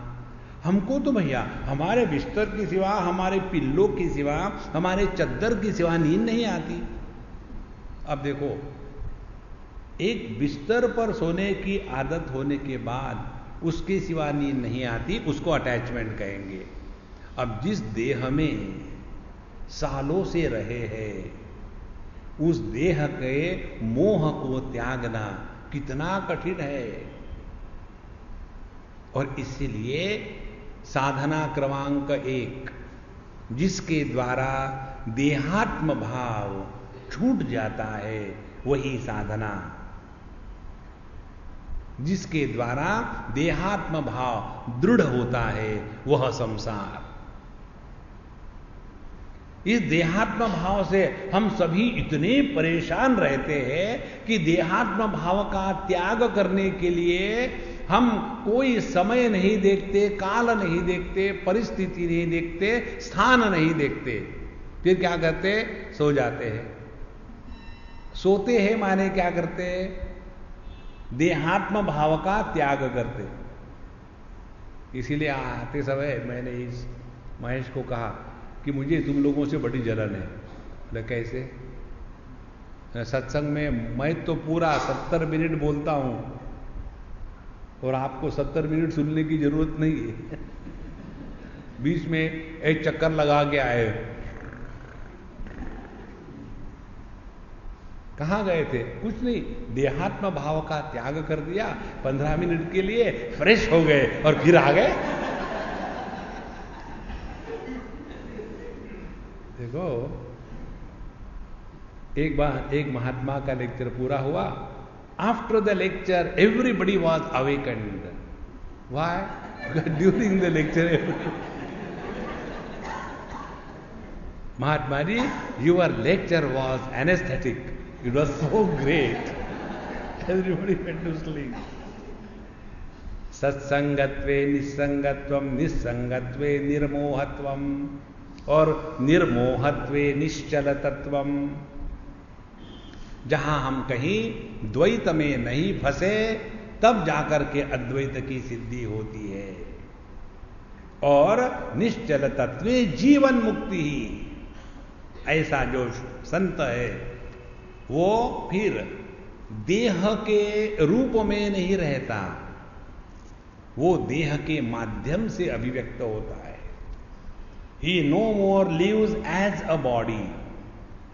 Speaker 1: हमको तो भैया हमारे बिस्तर के सिवा, हमारे पिल्लों के सिवा, हमारे चद्दर के सिवा नींद नहीं आती। अब देखो, एक बिस्तर पर सोने की आदत होने के बाद उसके सिवा नींद नहीं आती, उसको अटैचमेंट कहेंगे। अब जिस देह में सालों से रहे हैं, उस देह के मोह को त्यागना कितना कठिन है। और इसीलिए साधना क्रमांक 1, जिसके द्वारा देहात्म भाव छूट जाता है, वही साधना। जिसके द्वारा देहात्म भाव दृढ़ होता है, वह संसार। इस देहात्म भाव से हम सभी इतने परेशान रहते हैं कि देहात्म भाव का त्याग करने के लिए हम कोई समय नहीं देखते, काल नहीं देखते, परिस्थिति नहीं देखते, स्थान नहीं देखते। फिर क्या करते? सो जाते हैं। सोते हैं माने क्या करते? देहात्म भाव का त्याग करते। इसीलिए आते समय मैंने इस महेश को कहा कि मुझे तुम लोगों से बड़ी जलन है। बोले कैसे? सत्संग में मैं तो पूरा 70 मिनट बोलता हूं और आपको 70 मिनट सुनने की जरूरत नहीं है। बीच में एक चक्कर लगा के आए। कहां गए थे? कुछ नहीं, देहात्म भाव का त्याग कर दिया, 15 मिनट के लिए फ्रेश हो गए और फिर आ गए। देखो, एक बार एक महात्मा का लेक्चर पूरा हुआ। After the lecture everybody was awakened. Why? During the lecture Mahatma ji, your lecture was anaesthetic, it was so great, everybody went to sleep. सत्संगत्वे निस्संगत्वम, निस्संगत्वे निर्मोहत्वम, और निर्मोहत्वे निश्चलतत्वम। जहां हम कहीं द्वैत में नहीं फंसे, तब जाकर के अद्वैत की सिद्धि होती है। और निश्चल तत्वे जीवन मुक्ति ही। ऐसा जो संत है वो फिर देह के रूप में नहीं रहता, वो देह के माध्यम से अभिव्यक्त होता है। He no more lives as a body,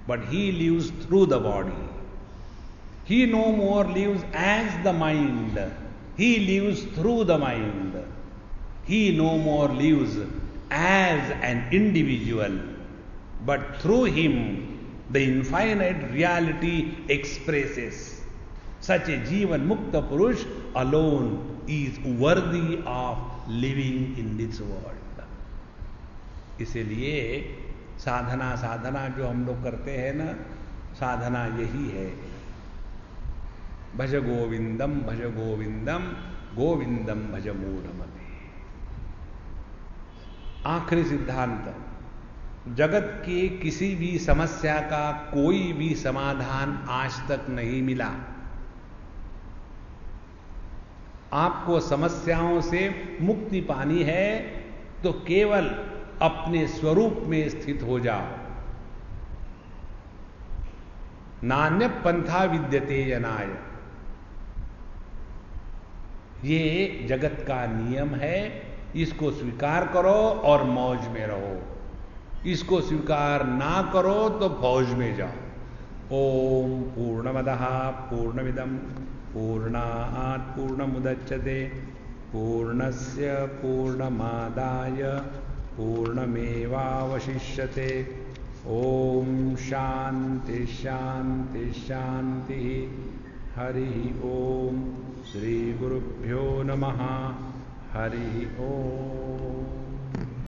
Speaker 1: but he lives through the body. He no more lives as the mind. He lives through the mind. He no more lives as an individual, but through him the infinite reality expresses. Such a Jivan Mukta Purush alone is worthy of living in this world. इसीलिए साधना जो हम लोग करते हैं ना, साधना यही है, भज गोविंदम गोविंदम भज मूढ़मते। आखिरी सिद्धांत, जगत के किसी भी समस्या का कोई भी समाधान आज तक नहीं मिला। आपको समस्याओं से मुक्ति पानी है तो केवल अपने स्वरूप में स्थित हो जाओ। नान्य पंथा विद्यते जनाय, ये जगत का नियम है। इसको स्वीकार करो और मौज में रहो, इसको स्वीकार ना करो तो फौज में जाओ। ओम पूर्णमदः पूर्णमिदं पूर्णात् पूर्णमुदच्यते पूर्णस्य पूर्णमादाय पूर्णमेवावशिष्यते। ओम शांति शांति शांति। हरि ओम। श्री गुरुभ्यो नमः। हरि ओम।